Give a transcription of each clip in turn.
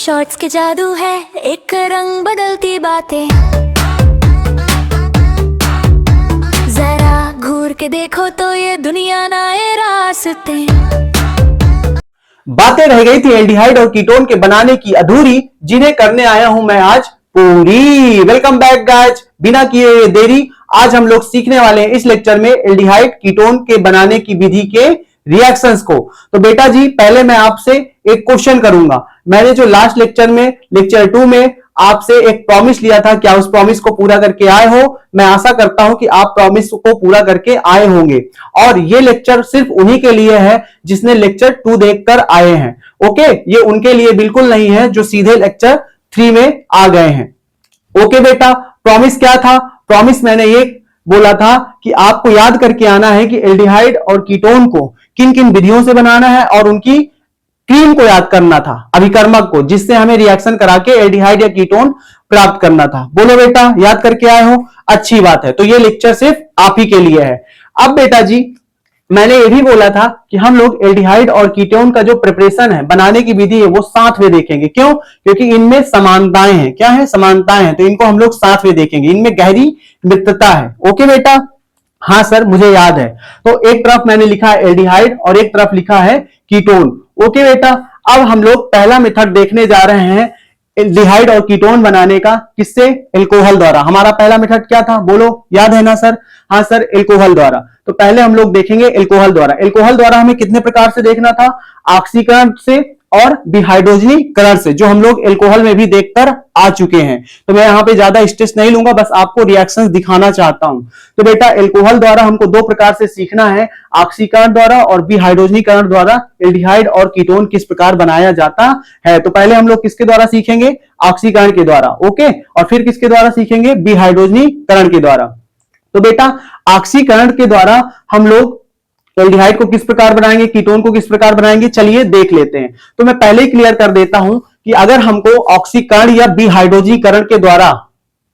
Shorts के जादू है, एक रंग बदलती बातें। जरा घूर के देखो तो ये दुनिया नए रास्ते। बातें रह गई थी एल्डिहाइड और कीटोन के बनाने की अधूरी, जिन्हें करने आया हूं मैं आज पूरी। वेलकम बैक गाइस, बिना किए देरी आज हम लोग सीखने वाले हैं इस लेक्चर में एल्डिहाइड कीटोन के बनाने की विधि के रिएक्शंस को। तो बेटा जी, पहले मैं आपसे एक क्वेश्चन करूंगा। मैंने जो लास्ट लेक्चर में लेक्चर 2 में आपसे एक प्रॉमिस लिया था, क्या उस प्रॉमिस को पूरा करके आए हो? मैं आशा करता हूं कि आप प्रॉमिस को पूरा करके आए होंगे। और ये लेक्चर सिर्फ उन्हीं के लिए है जिसने लेक्चर 2 देखकर आए हैं। ओके, ये उनके लिए बिल्कुल नहीं है जो सीधे लेक्चर 3 में आ गए हैं। ओके बेटा, प्रॉमिस क्या था? प्रॉमिस मैंने ये बोला था कि आपको याद करके आना है कि एल्डिहाइड और कीटोन को किन किन विधियों से बनाना है और उनकी क्रीम को याद करना था, अभिकर्मक को, जिससे हमें रिएक्शन करा के एल्डिहाइड या कीटोन प्राप्त करना था। बोलो बेटा, याद करके आए हो? अच्छी बात है। तो ये लेक्चर सिर्फ आप ही के लिए है। अब बेटा जी, मैंने ये भी बोला था कि हम लोग एल्डिहाइड और कीटोन का जो प्रिपरेशन है, बनाने की विधि है, वो साथ में देखेंगे। क्यों? क्योंकि इनमें समानताएं हैं। क्या है? समानताएं हैं। तो इनको हम लोग साथ में देखेंगे। इनमें गहरी मित्रता है। ओके बेटा? हाँ सर, मुझे याद है। तो एक तरफ मैंने लिखा है एल्डिहाइड और एक तरफ लिखा है कीटोन। ओके बेटा, अब हम लोग पहला मेथड देखने जा रहे हैं एल्डिहाइड और कीटोन बनाने का। किससे? अल्कोहल द्वारा। हमारा पहला मेथड क्या था? बोलो, याद है ना सर? हाँ सर, अल्कोहल द्वारा। तो पहले हम लोग देखेंगे अल्कोहल द्वारा। अल्कोहल द्वारा हमें कितने प्रकार से देखना था? ऑक्सीकरण से और डिहाइड्रोजनीकरण से, जो हम लोग अल्कोहल में भी देखकर आ चुके हैं। तो मैं यहां पे ज्यादा स्ट्रेस नहीं लूंगा, बस आपको रिएक्शंस दिखाना चाहता हूं। तो बेटा, अल्कोहल द्वारा हमको दो प्रकार से सीखना है, ऑक्सीकरण द्वारा और डिहाइड्रोजनीकरण द्वारा एल्डिहाइड और कीटोन किस प्रकार बनाया जाता है। तो पहले हम लोग किसके द्वारा सीखेंगे? ऑक्सीकरण के द्वारा। ओके, और फिर किसके द्वारा सीखेंगे? डिहाइड्रोजनीकरण के द्वारा। तो बेटा, ऑक्सीकरण के द्वारा हम लोग एल्डिहाइड को किस प्रकार बनाएंगे, कीटोन को किस प्रकार बनाएंगे, चलिए देख लेते हैं। तो मैं पहले ही क्लियर कर देता हूं कि अगर हमको ऑक्सीकरण या डिहाइड्रोजीकरण के द्वारा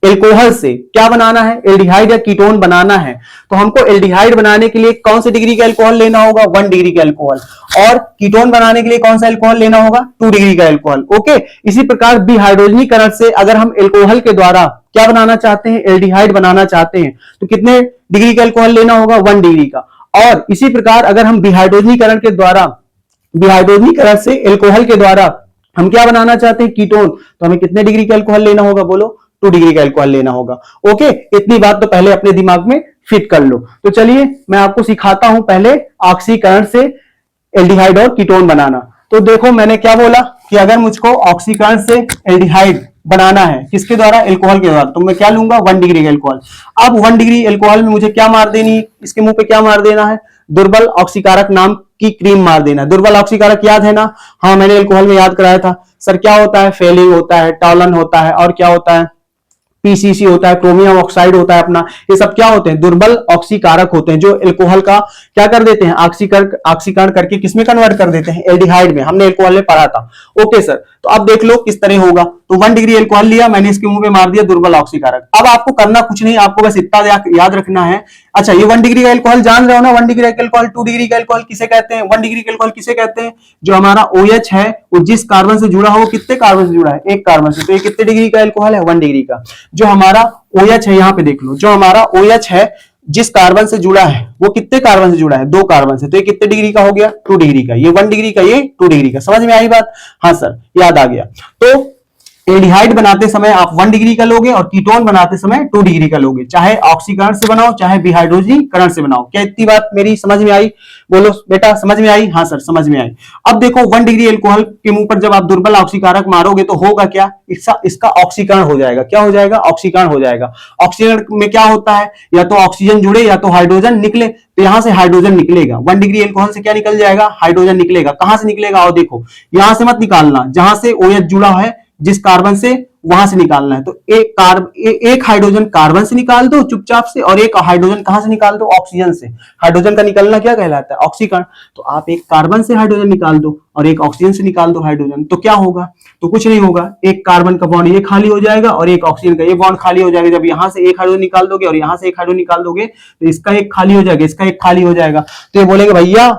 एल्कोहल से क्या बनाना है, एल्डिहाइड या कीटोन बनाना है, तो हमको एल्डिहाइड बनाने के लिए कौन से डिग्री का अल्कोहल लेना होगा? 1 डिग्री का अल्कोहल। और कीटोन बनाने के लिए कौन सा अल्कोहल लेना होगा? 2 डिग्री का अल्कोहल। ओके, इसी प्रकार डिहाइड्रोजनीकरण से अगर हम एल्कोहल के द्वारा क्या बनाना चाहते हैं, एल्डिहाइड बनाना चाहते हैं, तो कितने डिग्री का अल्कोहल लेना होगा? 1 डिग्री का। और इसी प्रकार अगर हम डिहाइड्रोजनीकरण के द्वारा, डिहाइड्रोजनीकरण से अल्कोहल के द्वारा हम क्या बनाना चाहते हैं? कीटोन, तो हमें कितने डिग्री का अल्कोहल लेना होगा? बोलो, 2 डिग्री का अल्कोहल लेना होगा। ओके, इतनी बात तो पहले अपने दिमाग में फिट कर लो। तो चलिए मैं आपको सिखाता हूं पहले ऑक्सीकरण से एल्डिहाइड और कीटोन बनाना। तो देखो, मैंने क्या बोला कि अगर मुझको ऑक्सीकरण से एल्डिहाइड बनाना है, किसके द्वारा? अल्कोहल के द्वारा, तो मैं क्या लूंगा? 1 डिग्री का अल्कोहल। अब 1 डिग्री अल्कोहल में मुझे क्या मार देनी है? इसके मुंह पे क्या मार देना है? दुर्बल ऑक्सीकारक नाम की क्रीम मार देना। दुर्बल ऑक्सीकारक याद है ना? हाँ, मैंने अल्कोहल में याद कराया था। सर क्या होता है? फेलिंग होता है, टॉलन होता है, और क्या होता है? पीसीसी होता है, क्रोमियम ऑक्साइड होता है अपना। ये सब क्या होते हैं? दुर्बल ऑक्सीकारक होते हैं, जो अल्कोहल का क्या कर देते हैं? ऑक्सीकरण करके किसमें कन्वर्ट कर देते हैं? एल्डिहाइड में। हमने अल्कोहल में पढ़ा था। ओके सर, तो अब देख लो किस तरह होगा। तो 1 डिग्री अल्कोहल लिया मैंने, इसके मुंह पे मार दिया दुर्बल ऑक्सीकारक। अब आपको करना कुछ नहीं, आपको बस इतना याद रखना है। अच्छा, ये 1 डिग्री का अल्कोहल जान रहे हो ना? 1 डिग्री का अल्कोहल, 2 डिग्री का अल्कोहल किसे कहते हैं? 1 डिग्री का अल्कोहल किसे कहते हैं? जो हमारा OH है, वो जिस कार्बन से जुड़ा हो, कितने कार्बन से जुड़ा है? एक कार्बन से। तो ये कितने डिग्री का अल्कोहल है? 1 डिग्री का। जो हमारा OH है, यहां पे देख लो, जो हमारा OH है जिस कार्बन से जुड़ा है, वो कितने कार्बन से जुड़ा है? 2 कार्बन से। तो ये कितने डिग्री का हो गया? 2 डिग्री का। ये 1 डिग्री का, ये 2 डिग्री का। समझ में आई बात? हाँ सर, याद आ गया। तो एल्डिहाइड बनाते समय आप 1 डिग्री का लोगे और कीटोन बनाते समय 2 डिग्री का लोगे, चाहे ऑक्सीकरण से बनाओ चाहे डिहाइड्रोजनीकरण से बनाओ। क्या इतनी बात मेरी समझ में आई? बोलो बेटा, समझ में आई? हाँ सर, समझ में आई। अब देखो, 1 डिग्री अल्कोहल के मुंह पर जब आप दुर्बल ऑक्सीकारक मारोगे तो होगा क्या? इसका ऑक्सीकरण हो जाएगा। क्या हो जाएगा? ऑक्सीकरण हो जाएगा। ऑक्सीकरण में क्या होता है? या तो ऑक्सीजन जुड़े या तो हाइड्रोजन निकले। तो यहां से हाइड्रोजन निकलेगा। 1 डिग्री अल्कोहल से क्या निकल जाएगा? हाइड्रोजन निकलेगा। कहां से निकलेगा? और देखो, यहां से मत निकालना, जहां से OH जुड़ा है जिस कार्बन से, वहां से निकालना है। तो एक हाइड्रोजन कार्बन से निकाल दो चुपचाप से, और एक हाइड्रोजन कहां से निकाल दो? ऑक्सीजन से। हाइड्रोजन का निकलना क्या कहलाता है? ऑक्सीकरण। तो आप एक कार्बन से हाइड्रोजन निकाल दो और एक ऑक्सीजन से निकाल दो हाइड्रोजन, तो क्या होगा? तो कुछ नहीं होगा। एक कार्बन का बॉन्ड ये खाली हो जाएगा और एक ऑक्सीजन का ये बॉन्ड खाली हो जाएगा। जब यहां से एक हाइड्रोजन निकाल दोगे और यहां से एक हाइड्रोजन निकाल दोगे, तो इसका एक खाली हो जाएगा, इसका एक खाली हो जाएगा। तो ये बोलेंगे भैया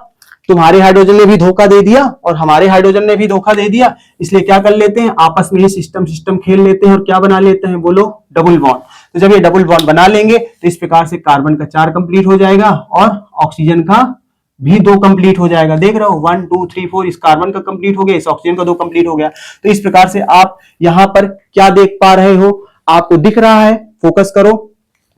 तुम्हारे हाइड्रोजन ने भी धोखा दे दिया और हमारे हाइड्रोजन ने भी धोखा दे दिया, इसलिए क्या कर लेते हैं, आपस में ही सिस्टम सिस्टम खेल लेते हैं और क्या बना लेते हैं, बोलो डबल बॉन्ड। तो जब ये डबल बॉन्ड बना लेंगे तो इस प्रकार से कार्बन का 4 कंप्लीट हो जाएगा और ऑक्सीजन का भी 2 कंप्लीट हो जाएगा। देख रहे हो 1 2 3 4 इस कार्बन का कंप्लीट हो गया, इस ऑक्सीजन का 2 कंप्लीट हो गया। तो इस प्रकार से आप यहां पर क्या देख पा रहे हो, आपको दिख रहा है, फोकस करो,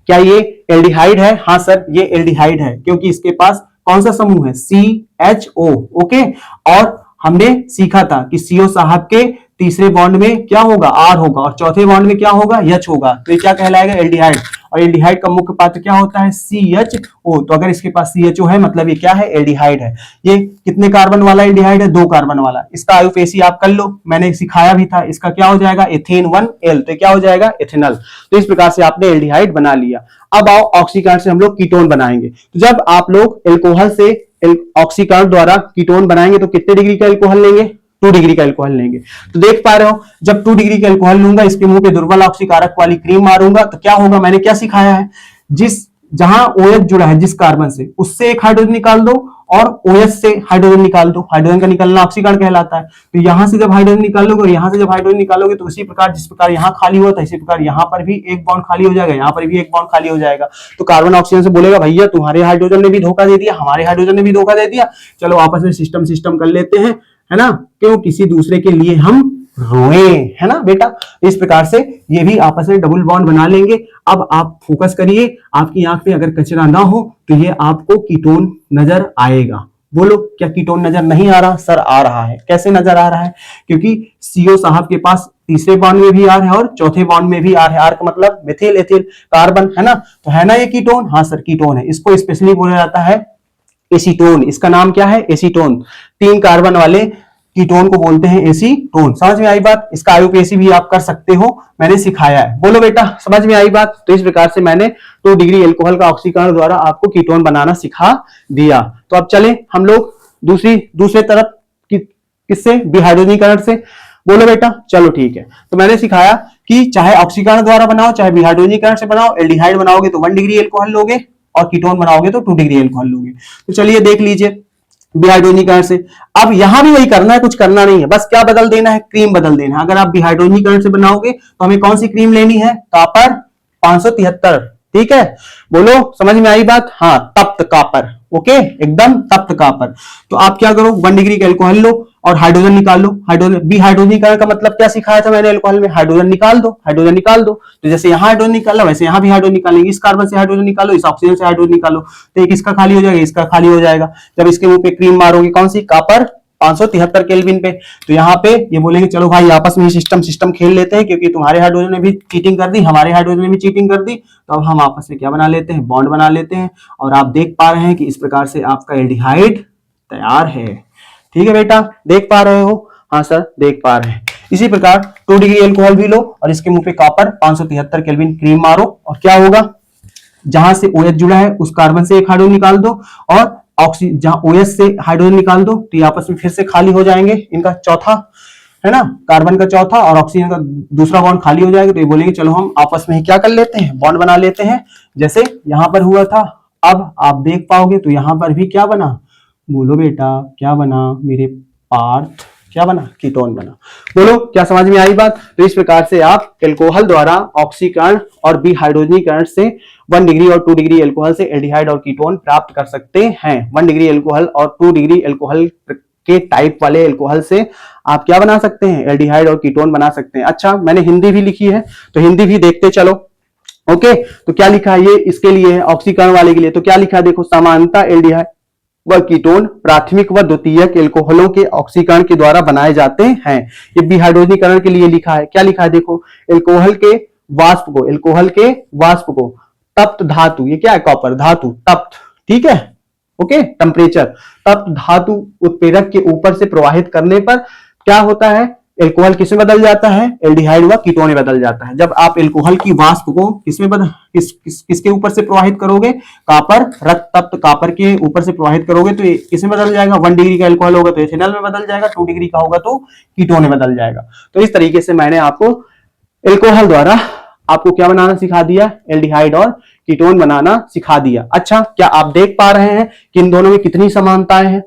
क्या ये एल्डिहाइड है? हाँ सर ये एल्डिहाइड है, क्योंकि इसके पास कौन सा समूह है, CHO। ओके, और हमने सीखा था कि CO साहब के तीसरे बॉन्ड में क्या होगा, R होगा और चौथे बॉन्ड में क्या होगा, H होगा। तो ये क्या कहलाएगा, एल्डिहाइड। और एल्डिहाइड का मुख्य पात्र क्या होता है, CHO। तो अगर इसके पास CHO है मतलब ये क्या है, एल्डिहाइड है। ये कितने कार्बन वाला एल्डिहाइड है, 2 कार्बन वाला। इसका आयुपेशी आप कर लो, मैंने सिखाया भी था। इसका क्या हो जाएगा, एथेन 1L। तो क्या हो जाएगा, एथेनॉल। तो इस प्रकार से आपने एल्डिहाइड बना लिया। अब आओ ऑक्सीकरण से हम लोग कीटोन बनाएंगे। तो जब आप लोग एल्कोहल से ऑक्सीकरण द्वारा कीटोन बनाएंगे तो कितने डिग्री का एल्कोहल लेंगे, 2 डिग्री का एल्कोहल लेंगे। तो देख पा रहे हो, जब 2 डिग्री का एल्कोहल लूंगा, इसके मुंह पे दुर्बल ऑक्सीकारक वाली क्रीम मारूंगा तो क्या होगा, मैंने क्या सिखाया है, जहां OH जुड़ा है जिस कार्बन से, उससे एक हाइड्रोजन निकाल दो और OH से हाइड्रोजन निकाल दो। हाइड्रोजन का निकलना ऑक्सीकरण कहलाता है। तो यहां से जब हाइड्रोजन निकालोगे और यहां से जब हाइड्रोजन निकालोगे तो उसी प्रकार जिस प्रकार यहां खाली हुआ था इसी प्रकार यहां पर भी एक बॉन्ड खाली हो जाएगा, यहां पर भी एक बॉन्ड खाली हो जाएगा। तो कार्बन ऑक्सीजन से बोलेगा भैया तुम्हारे हाइड्रोजन ने भी धोखा दे दिया, हमारे हाइड्रोजन ने भी धोखा दे दिया, चलो आपस में सिस्टम सिस्टम कर लेते हैं, है ना, क्यों किसी दूसरे के लिए हम रोए, है ना बेटा। इस प्रकार से ये भी आपस में डबल बॉन्ड बना लेंगे। अब आप फोकस करिए, आपकी आंख में अगर कचरा ना हो तो ये आपको कीटोन नजर आएगा। बोलो क्या कीटोन नजर नहीं आ रहा, सर आ रहा है। कैसे नजर आ रहा है, क्योंकि CO साहब के पास तीसरे बॉन्ड में भी R है और चौथे बॉन्ड में भी R है। R का मतलब मिथिल एथिल कार्बन, है ना। तो है ना ये कीटोन, हाँ सर कीटोन है। इसको स्पेशली बोला जाता है एसीटोन। इसका नाम क्या है, एसीटोन। 3 कार्बन वाले कीटोन को बोलते हैं एसीटोन। समझ में आई बात। इसका आयुपेशी भी आप कर सकते हो, मैंने सिखाया है। बोलो बेटा समझ में आई बात। तो इस प्रकार से मैंने 2 डिग्री एल्कोहल का ऑक्सीकरण द्वारा आपको कीटोन बनाना सिखा दिया। तो अब चले हम लोग दूसरे तरफ किससे, विहाइड्रोजनीकरण से। बोलो बेटा, चलो ठीक है। तो मैंने सिखाया कि चाहे ऑक्सीकरण द्वारा बनाओ चाहे विहाइड्रोजनीकरण से बनाओ, एल्डिहाइड बनाओगे तो 1 डिग्री एल्कोहल लोगे और कीटोन बनाओगे तो 2 डिग्री एल्कोहल लोगे। तो चलिए देख लीजिए विहाइड्रोजनीकरण से। अब यहां भी वही करना है, कुछ करना नहीं है, बस क्या बदल देना है, क्रीम बदल देना है। अगर आप विहाइड्रोजनीकरण से बनाओगे तो हमें कौन सी क्रीम लेनी है, कॉपर 573। ठीक है, बोलो समझ में आई बात। हाँ, तप्त कॉपर। ओके, एकदम तप्त कॉपर। तो आप क्या करो, 1 डिग्री का एल्कोहल लो और हाइड्रोजन निकाल लो। हाइड्रोजन विहाइड्रोजनीकरण का मतलब क्या सिखाया था मैंने एल्कोहल में, हाइड्रोजन निकाल दो, हाइड्रोजन निकाल दो। तो जैसे यहाँ हाइड्रोजन निकाला वैसे यहाँ भी हाइड्रोजन निकालेंगे। इस कार्बन से हाइड्रोजन निकालो, इस ऑक्सीजन से हाइड्रोजन निकालो, तो एक इसका खाली हो जाएगा, इसका खाली हो जाएगा। जब इसके मुंह पे क्रीम मारोगे कौन सी, कॉपर 573 केल्विन पे, तो यहाँ पे ये बोलेंगे चलो भाई आपस में सिस्टम खेल लेते हैं, क्योंकि तुम्हारे हाइड्रोजन ने भी चीटिंग कर दी, हमारे हाइड्रोजन ने भी चीटिंग कर दी, तो अब हम आपस में क्या बना लेते हैं, बॉन्ड बना लेते हैं। और आप देख पा रहे हैं कि इस प्रकार से आपका एल्डिहाइड तैयार है। ठीक है बेटा, देख पा रहे हो, हाँ सर देख पा रहे हैं। इसी प्रकार 2 डिग्री एल्कोहल भी लो और इसके मुंह पे कॉपर 573 केल्विन क्रीम मारो और क्या होगा, जहां से OH जुड़ा है उस कार्बन से एक हाइड्रोजन निकाल दो और ऑक्सीजन जहां OH से हाइड्रोजन निकाल दो, तो ये आपस में फिर से खाली हो जाएंगे। इनका चौथा है ना, कार्बन का चौथा और ऑक्सीजन का दूसरा बॉन्ड खाली हो जाएगा। तो ये बोलेंगे चलो हम आपस में क्या कर लेते हैं, बॉन्ड बना लेते हैं, जैसे यहां पर हुआ था। अब आप देख पाओगे तो यहां पर भी क्या बना, बोलो बेटा क्या बना मेरे पार्थ, क्या बना, कीटोन बना। बोलो क्या समझ में आई बात। तो इस प्रकार से आप एल्कोहल द्वारा ऑक्सीकरण और विहाइड्रोजनीकरण से 1 डिग्री और 2 डिग्री एल्कोहल से एल्डिहाइड और कीटोन प्राप्त कर सकते हैं। 1 डिग्री एल्कोहल और 2 डिग्री एल्कोहल के टाइप वाले एल्कोहल से आप क्या बना सकते हैं, एल्डिहाइड और कीटोन बना सकते हैं। अच्छा, मैंने हिंदी भी लिखी है तो हिंदी भी देखते चलो। ओके, तो क्या लिखा है, ये इसके लिए है, ऑक्सीकरण वाले के लिए। तो क्या लिखा है देखो, समानता एल्डिहाइड व कीटोन प्राथमिक व द्वितीयक एल्कोहलों के ऑक्सीकरण के द्वारा बनाए जाते हैं। ये विहाइड्रोजनीकरण के लिए लिखा है। क्या लिखा है देखो, एल्कोहल के वाष्प को तप्त धातु, ये क्या है, कॉपर धातु तप्त, ठीक है, ओके, टेम्परेचर, तप्त धातु उत्प्रेरक के ऊपर से प्रवाहित करने पर क्या होता है, एल्कोहल किसमें बदल जाता है, एल्डिहाइड व कीटोन में बदल जाता है। जब आप एल्कोहल की वाष्प को किसके ऊपर से प्रवाहित करोगे, कॉपर रक्त तप्त कॉपर के ऊपर से प्रवाहित करोगे तो किसमें बदल जाएगा, 1 डिग्री का एल्कोहल होगा तो एथेनॉल में बदल जाएगा, 2 डिग्री का होगा तो कीटोन में बदल जाएगा। तो इस तरीके से मैंने आपको एल्कोहल द्वारा आपको क्या बनाना सिखा दिया, एल्डिहाइड और कीटोन बनाना सिखा दिया। अच्छा, क्या आप देख पा रहे हैं कि इन दोनों में कितनी समानताएं हैं,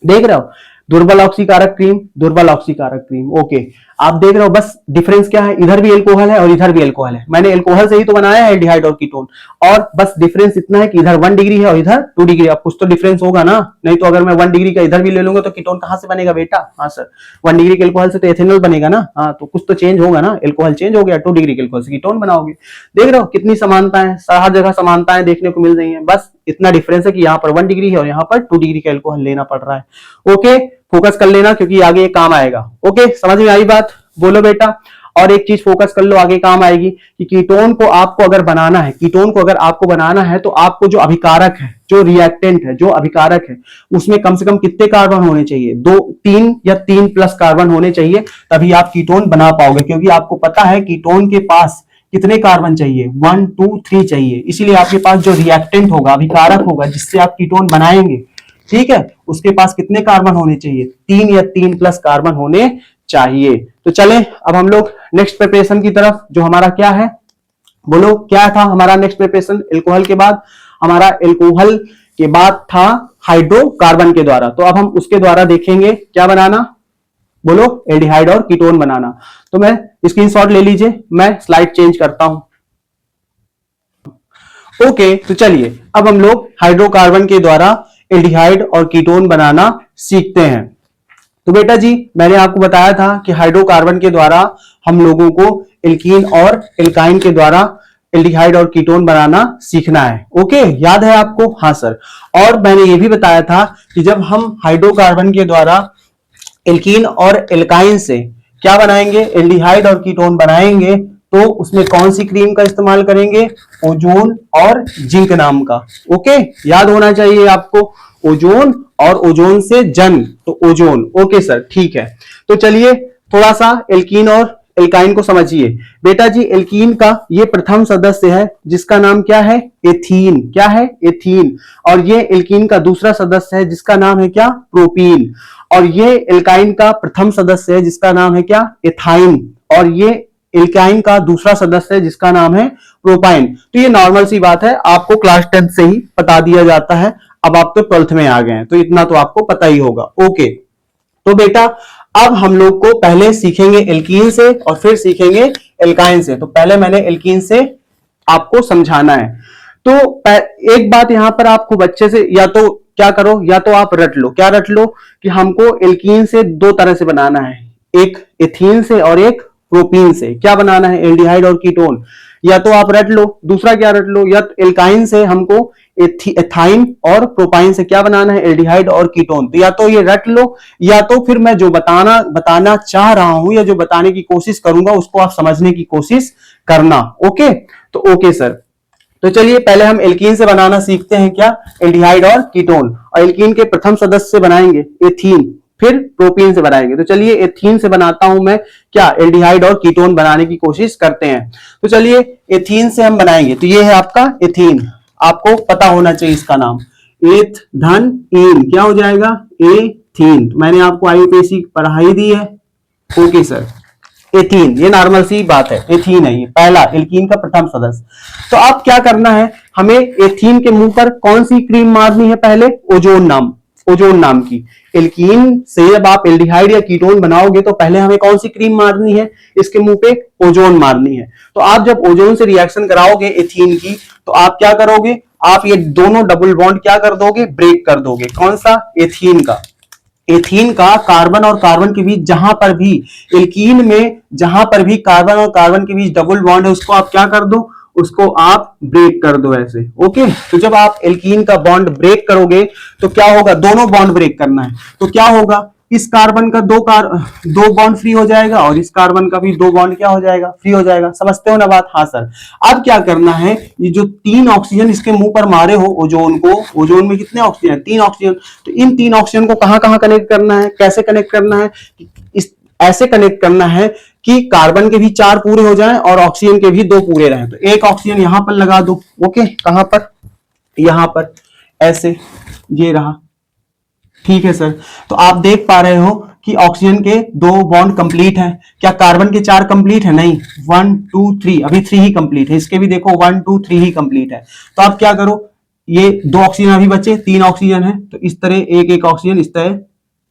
देख रहे हो, दुर्बल ऑक्सीकारक क्रीम, दुर्बल ऑक्सीकारक क्रीम। ओके, आप देख रहे हो बस डिफरेंस क्या है, इधर भी एल्कोहल है और इधर भी एल्कोहल है। मैंने एल्कोहल से ही तो बनाया है एल्डिहाइड और कीटोन, और बस डिफरेंस इतना है कि इधर 1 डिग्री है और इधर 2 डिग्री। अब कुछ तो डिफरेंस होगा ना, नहीं तो अगर मैं 1 डिग्री का इधर भी ले लूंगा तो कीटोन कहां से बनेगा बेटा? हाँ सर, 1 डिग्री के एल्कोहल से तो एथेनॉल बनेगा ना। हाँ, तो कुछ तो चेंज होगा ना, एल्कोहल चेंज हो गया, 2 डिग्री के एल्कोहल से कीटोन बनाओगे। देख रहे हो कितनी समानताएं, हर जगह समानताएं देखने को मिल रही है। बस इतना डिफरेंस है कि यहाँ पर 1 डिग्री है और यहाँ पर 2 डिग्री का एल्कोहल लेना पड़ रहा है। ओके, फोकस कर लेना क्योंकि आगे ये काम आएगा। ओके, समझ में आई बात? बोलो बेटा। और एक चीज फोकस कर लो, आगे काम आएगी कि कीटोन को आपको अगर बनाना है, कीटोन को अगर आपको बनाना है तो आपको जो अभिकारक है, जो रिएक्टेंट है, जो अभिकारक है, उसमें कम से कम कितने कार्बन होने चाहिए? 2, 3 या 3 प्लस कार्बन होने चाहिए, तभी आप कीटोन बना पाओगे। क्योंकि आपको पता है कीटोन के पास कितने कार्बन चाहिए? 1, 2, 3 चाहिए। इसीलिए आपके पास जो रिएक्टेंट होगा, अभिकारक होगा, जिससे आप कीटोन बनाएंगे, ठीक है, उसके पास कितने कार्बन होने चाहिए? 3 या 3 प्लस कार्बन होने चाहिए। तो चलें अब हम लोग नेक्स्ट प्रिपरेशन की तरफ, जो हमारा क्या है, बोलो क्या था हमारा नेक्स्ट प्रिपरेशन? एल्कोहल के बाद हमारा, एल्कोहल के बाद था हाइड्रोकार्बन के द्वारा। तो अब हम उसके द्वारा देखेंगे क्या बनाना, बोलो, एल्डिहाइड और कीटोन बनाना। तो मैं स्क्रीनशॉट ले लीजिए, मैं स्लाइड चेंज करता हूं। ओके, तो चलिए अब हम लोग हाइड्रोकार्बन के द्वारा एल्डिहाइड और कीटोन बनाना सीखते हैं। तो बेटा जी, मैंने आपको बताया था कि हाइड्रोकार्बन के द्वारा हम लोगों को एल्कीन और एल्काइन के द्वारा एल्डिहाइड और कीटोन बनाना सीखना है। ओके, याद है आपको? हाँ सर। और मैंने ये भी बताया था कि जब हम हाइड्रोकार्बन के द्वारा एल्कीन और एल्काइन से क्या बनाएंगे, एल्डिहाइड और कीटोन बनाएंगे, तो उसमें कौन सी क्रीम का इस्तेमाल करेंगे? ओजोन और जिंक नाम का। ओके, याद होना चाहिए आपको, ओजोन और ओजोन से जन, तो ओजोन। ओके सर, ठीक है। तो चलिए थोड़ा सा एल्कीन और एल्काइन को समझिए। बेटा जी, एल्कीन का ये प्रथम सदस्य है जिसका नाम क्या है? एथीन। क्या है? एथीन। और ये एल्कीन का दूसरा सदस्य है जिसका नाम है क्या? प्रोपीन। और ये एल्काइन का प्रथम सदस्य है जिसका नाम है क्या? एथाइन। और ये एल्काइन का दूसरा सदस्य है जिसका नाम है प्रोपाइन। तो ये नॉर्मल सी बात है, आपको क्लास 10 से ही बता दिया जाता है। अब आप तो 12th में आ गए हैं, तो इतना तो आपको पता ही होगा। ओके, तो बेटा अब हम लोग को पहले सीखेंगे एल्कीन से और फिर सीखेंगे एल्काइन से। तो पहले मैंने एल्कीन से आपको समझाना है। तो एक बात यहां पर आपको बच्चे से, या तो क्या करो, या तो आप रट लो। क्या रट लो? कि हमको एल्कीन से 2 तरह से बनाना है, एक एथीन से और एक प्रोपीन से। क्या बनाना है? एल्डिहाइड और कीटोन। या तो आप रट लो, दूसरा क्या रट लो, या तो एल्काइन से हमको एथाइन और प्रोपाइन से क्या बनाना है? एल्डिहाइड और कीटोन। तो या तो ये रट लो, या तो फिर मैं जो बताना चाह रहा हूं या जो बताने की कोशिश करूंगा उसको आप समझने की कोशिश करना। ओके, तो ओके सर। तो चलिए पहले हम एल्कीन से बनाना सीखते हैं, क्या? एल्डिहाइड और कीटोन। और एल्कीन के प्रथम सदस्य से बनाएंगे एथीन, फिर प्रोपीन से बनाएंगे। तो चलिए एथीन से बनाता हूं मैं, क्या? एल्डिहाइड और कीटोन बनाने की कोशिश करते हैं। तो चलिए एथीन से हम बनाएंगे। तो ये है आपका एथीन, आपको पता होना चाहिए इसका नाम, एथ धन इन, क्या हो जाएगा? एथीन। तो मैंने आपको आईयूपीएससी पढ़ाई दी है। ओके सर, एथीन, ये नॉर्मल सी बात है, एथीन है ये पहला एल्कीन का प्रथम सदस्य। तो अब क्या करना है, हमें एथीन के मुंह पर कौन सी क्रीम मारनी है? पहले ओजोन नाम की। एल्कीन से जब आप एल्डिहाइड या कीटोन बनाओगे तो पहले हमें कौन सी क्रीम मारनी है? इसके मुंह पे ओजोन मारनी है। तो आप जब ओजोन से रिएक्शन कराओगे एथीन की, तो आप क्या करोगे? आप ये दोनों डबल बॉन्ड क्या कर दोगे? ब्रेक कर दोगे। कौन सा? एथीन का। एथीन का कार्बन और कार्बन के बीच जहां पर भी, एल्कीन में जहां पर भी कार्बन और कार्बन के बीच डबल बॉन्ड है, उसको आप क्या कर दो? उसको आप ब्रेक कर दो ऐसे। ओके, तो जब आप एल्कीन का बॉन्ड ब्रेक करोगे तो क्या होगा? दोनों बॉन्ड ब्रेक करना है, तो क्या होगा? इस कार्बन का दो बॉन्ड फ्री हो जाएगा और इस कार्बन का भी 2 बॉन्ड क्या हो जाएगा? फ्री हो जाएगा। समझते हो ना बात? हाँ सर। अब क्या करना है, ये जो 3 ऑक्सीजन इसके मुंह पर मारे हो ओजोन को, ओजोन में कितने ऑक्सीजन है? 3 ऑक्सीजन। तो इन 3 ऑक्सीजन को कहां कहां कनेक्ट करना है? कैसे कनेक्ट करना है? इस ऐसे कनेक्ट करना है कि कार्बन के भी 4 पूरे हो जाएं और ऑक्सीजन के भी 2 पूरे रहें। तो एक ऑक्सीजन यहां पर लगा दो। ओके, कहां पर? यहां पर, ऐसे, ये रहा। ठीक है सर। तो आप देख पा रहे हो कि ऑक्सीजन के 2 बॉन्ड कंप्लीट है। क्या कार्बन के 4 कंप्लीट है? नहीं, 1 2 3, अभी 3 ही कंप्लीट है। इसके भी देखो 1 2 3 ही कंप्लीट है। तो आप क्या करो, ये 2 ऑक्सीजन अभी बचे, 3 ऑक्सीजन है, तो इस तरह एक एक ऑक्सीजन इस तरह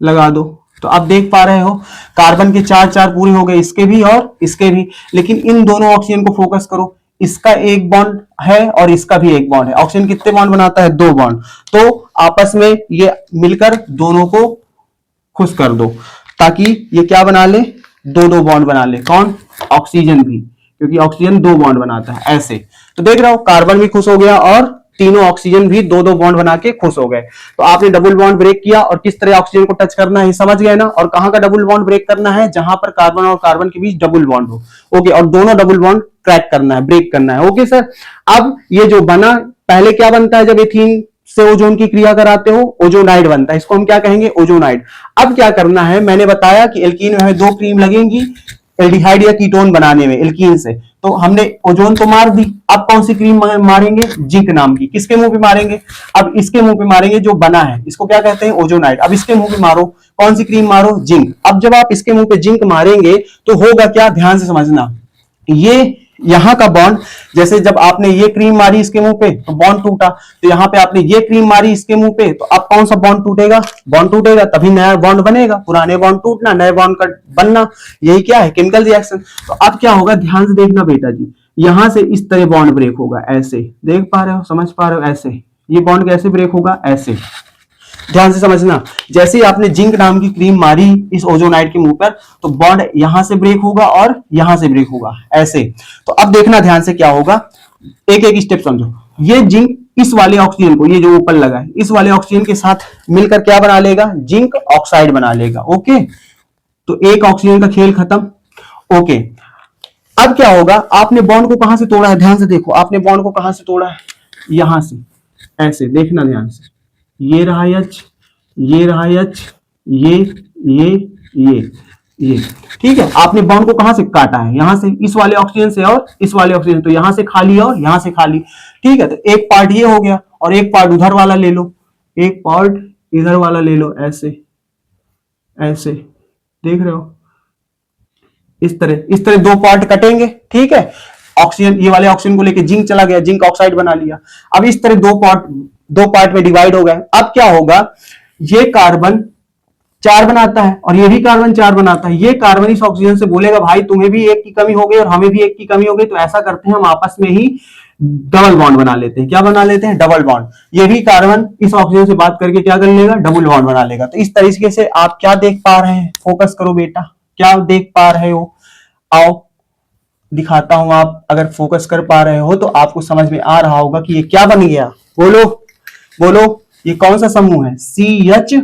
लगा दो। तो आप देख पा रहे हो कार्बन के 4 पूरे हो गए, इसके भी और इसके भी। लेकिन इन दोनों ऑक्सीजन को फोकस करो, इसका एक बॉन्ड है और इसका भी एक बॉन्ड है। ऑक्सीजन कितने बॉन्ड बनाता है? 2 बॉन्ड। तो आपस में ये मिलकर दोनों को खुश कर दो, ताकि ये क्या बना ले? 2 बॉन्ड बना ले। कौन? ऑक्सीजन भी, क्योंकि ऑक्सीजन 2 बॉन्ड बनाता है ऐसे। तो देख रहे हो कार्बन भी खुश हो गया और तीनों ऑक्सीजन भी 2 बॉन्ड बना के खुश हो गए। तो आपने डबल बॉन्ड ब्रेक किया और किस तरह ऑक्सीजन को टच करना है समझ गए ना। और कहां का डबल बॉन्ड ब्रेक करना है? जहां पर कार्बन और कार्बन के बीच डबल बॉन्ड हो। ओके, और दोनों डबल बॉन्ड क्रैक करना है, ब्रेक करना है। ओके सर, अब ये जो बना, पहले क्या बनता है जब एथीन से ओजोन की क्रिया कराते हो? ओजोनाइड बनता है। इसको हम क्या कहेंगे? ओजोनाइड। अब क्या करना है? मैंने बताया कि एल्कीन में हमें 2 क्रीम लगेंगी एल्डिहाइड या कीटोन बनाने में एल्कीन से। तो हमने ओजोन तो मार दी, अब कौन सी क्रीम मारेंगे? जिंक नाम की। किसके मुंह पे मारेंगे? अब इसके मुंह पे मारेंगे, जो बना है इसको क्या कहते हैं? ओजोनाइड। अब इसके मुंह पे मारो, कौन सी क्रीम मारो? जिंक। अब जब आप इसके मुंह पे जिंक मारेंगे तो होगा क्या? ध्यान से समझना, ये यहां का बॉन्ड, जैसे जब आपने ये क्रीम मारी इसके मुंह पे तो बॉन्ड टूटा, तो यहां पे आपने ये क्रीम मारी इसके मुंह पे, तो अब कौन सा बॉन्ड टूटेगा? बॉन्ड टूटेगा, तभी नया बॉन्ड बनेगा। पुराने बॉन्ड टूटना, नए बॉन्ड का बनना, यही क्या है? Chemical reaction. तो अब क्या होगा? ध्यान से देखना बेटा जी, यहां से इस तरह बॉन्ड ब्रेक होगा, ऐसे। देख पा रहे हो? समझ पा रहे हो? ऐसे ये बॉन्ड कैसे ब्रेक होगा? ऐसे। ध्यान से समझना, जैसे ही आपने जिंक नाम की क्रीम मारी इस ओजोनाइड के मुंह पर, तो बॉन्ड यहां से ब्रेक होगा और यहां से ब्रेक होगा, ऐसे। तो अब देखना ध्यान से क्या होगा, एक एक स्टेप समझो। ये जिंक इस वाले ऑक्सीजन को, ये जो ऊपर लगा है, इस वाले ऑक्सीजन के साथ मिलकर क्या बना लेगा? जिंक ऑक्साइड बना लेगा। ओके, तो एक ऑक्सीजन का खेल खत्म। ओके, अब क्या होगा? आपने बॉन्ड को कहां से तोड़ा है? ध्यान से देखो, आपने बॉन्ड को कहां से तोड़ा है? यहां से, ऐसे। देखना ध्यान से, ये रहा H, ये रहा H, ये। ठीक है, आपने बॉन्ड को कहां से काटा है? यहां से, इस वाले ऑक्सीजन से और इस वाले ऑक्सीजन। तो यहां से खाली और यहां से खाली। ठीक है, तो एक पार्ट ये हो गया और एक पार्ट उधर वाला ले लो, एक पार्ट इधर वाला ले लो, ऐसे ऐसे। देख रहे हो? इस तरह 2 पार्ट कटेंगे। ठीक है, ऑक्सीजन, ये वाले ऑक्सीजन को लेके जिंक चला गया, जिंक ऑक्साइड बना लिया। अब इस तरह 2 पार्ट में डिवाइड हो गए। अब क्या होगा? ये कार्बन 4 बनाता है और ये भी कार्बन 4 बनाता है। ये कार्बन इस ऑक्सीजन से बोलेगा भाई तुम्हें भी एक की कमी हो गई और हमें भी एक की कमी हो गई, तो ऐसा करते हैं हम आपस में ही डबल बॉन्ड बना लेते हैं। क्या बना लेते हैं? Double bond. ये भी कार्बन इस ऑक्सीजन से बात करके क्या कर लेगा? डबल बॉन्ड बना लेगा। तो इस तरीके से आप क्या देख पा रहे हैं? फोकस करो बेटा, क्या देख पा रहे हो? आओ दिखाता हूं। आप अगर फोकस कर पा रहे हो तो आपको समझ में आ रहा होगा कि ये क्या बन गया। बोलो बोलो, ये कौन सा समूह है? CHO।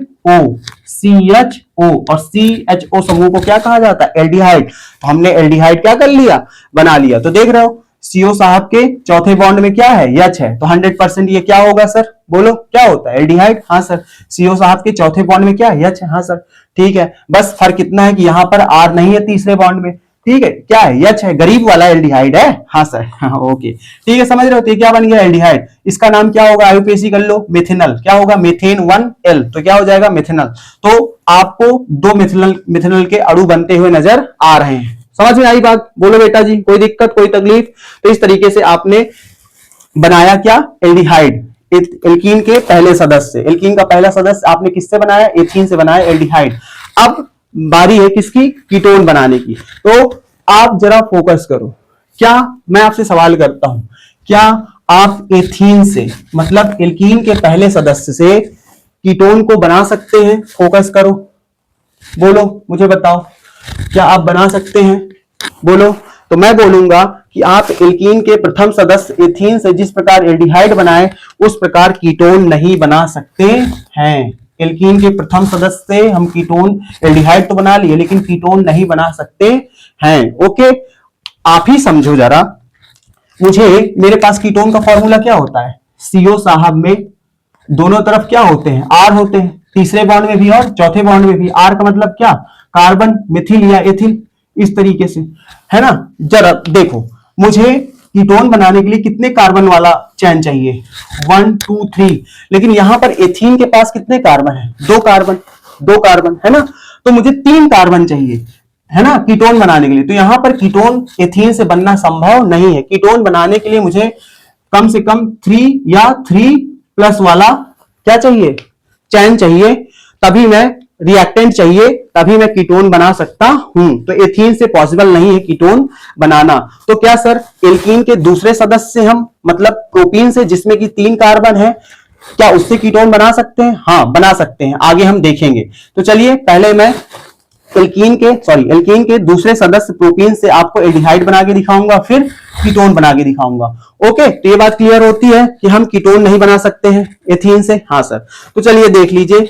CHO और CHO समूह को क्या कहा जाता है? एल्डिहाइड। तो हमने एल्डिहाइड क्या कर लिया? बना लिया। तो देख रहे हो CO साहब के चौथे बॉन्ड में क्या है? H है। तो 100% ये क्या होगा सर? बोलो क्या होता है? एल्डिहाइड। हाँ सर। CO साहब के चौथे बॉन्ड में क्या है? H है। हाँ सर। ठीक है, बस फर्क इतना है कि यहां पर R नहीं है तीसरे बॉन्ड में। ठीक है, क्या है? H है, गरीब वाला एल्डिहाइड है। हाँ सर। हाँ, ओके, ठीक है, समझ रहे हो? तो क्या बन गया? एल्डिहाइड। इसका नाम क्या होगा? आयुपेशी कर लो, मिथेनल। क्या होगा? Methane 1L। तो क्या हो जाएगा? मिथेनल। तो आपको 2 मिथेनल के अणु बनते हुए नजर आ रहे हैं। समझ में आई बात? बोलो बेटा जी, कोई दिक्कत, कोई तकलीफ? तो इस तरीके से आपने बनाया क्या? एल्डिहाइड, एल्कीन के पहले सदस्य। एल्कीन का पहला सदस्य आपने किससे बनाया? एथीन से बनाया, एल्डिहाइड। अब बारी है किसकी? कीटोन बनाने की। तो आप जरा फोकस करो। क्या मैं आपसे सवाल करता हूं, क्या आप एथीन से, मतलब एल्कीन के पहले सदस्य से कीटोन को बना सकते हैं? फोकस करो, बोलो, मुझे बताओ, क्या आप बना सकते हैं? बोलो। तो मैं बोलूंगा कि आप एल्कीन के प्रथम सदस्य एथीन से जिस प्रकार एल्डिहाइड बनाए उस प्रकार कीटोन नहीं बना सकते हैं। एल्कीन के प्रथम सदस्य से हम कीटोन, एल्डिहाइड तो बना लिए लेकिन कीटोन नहीं बना सकते हैं। ओके, आप ही समझो जरा। मुझे, मेरे पास कीटोन का फॉर्मूला क्या होता है? CO साहब में दोनों तरफ क्या होते हैं? R होते हैं, तीसरे बॉन्ड में भी और चौथे बॉन्ड में भी। R का मतलब क्या? कार्बन, मिथिल या एथिल, इस तरीके से, है ना। जरा देखो, मुझे कीटोन बनाने के लिए कितने कार्बन वाला चैन चाहिए? 1 2 3। लेकिन यहां पर एथीन के पास कितने कार्बन है? 2 कार्बन, 2 कार्बन, है ना। तो मुझे 3 कार्बन चाहिए, है ना, कीटोन बनाने के लिए। तो यहां पर कीटोन एथीन से बनना संभव नहीं है। कीटोन बनाने के लिए मुझे कम से कम 3 या 3 प्लस वाला क्या चाहिए, चैन चाहिए, तभी मैं रिएक्टेंट चाहिए, तभी मैं कीटोन बना सकता हूं। तो एथीन से पॉसिबल नहीं है कीटोन बनाना। तो क्या सर एल्कीन के दूसरे सदस्य से हम, मतलब प्रोपीन से जिसमें कि 3 कार्बन है, क्या उससे कीटोन बना सकते हैं? हाँ बना सकते हैं, आगे हम देखेंगे। तो चलिए पहले मैं एल्कीन के दूसरे सदस्य प्रोपीन से आपको एल्डिहाइड बना के दिखाऊंगा, फिर कीटोन बना के दिखाऊंगा। ओके, तो ये बात क्लियर होती है कि हम कीटोन नहीं बना सकते हैं एथीन से। हाँ सर, तो चलिए देख लीजिए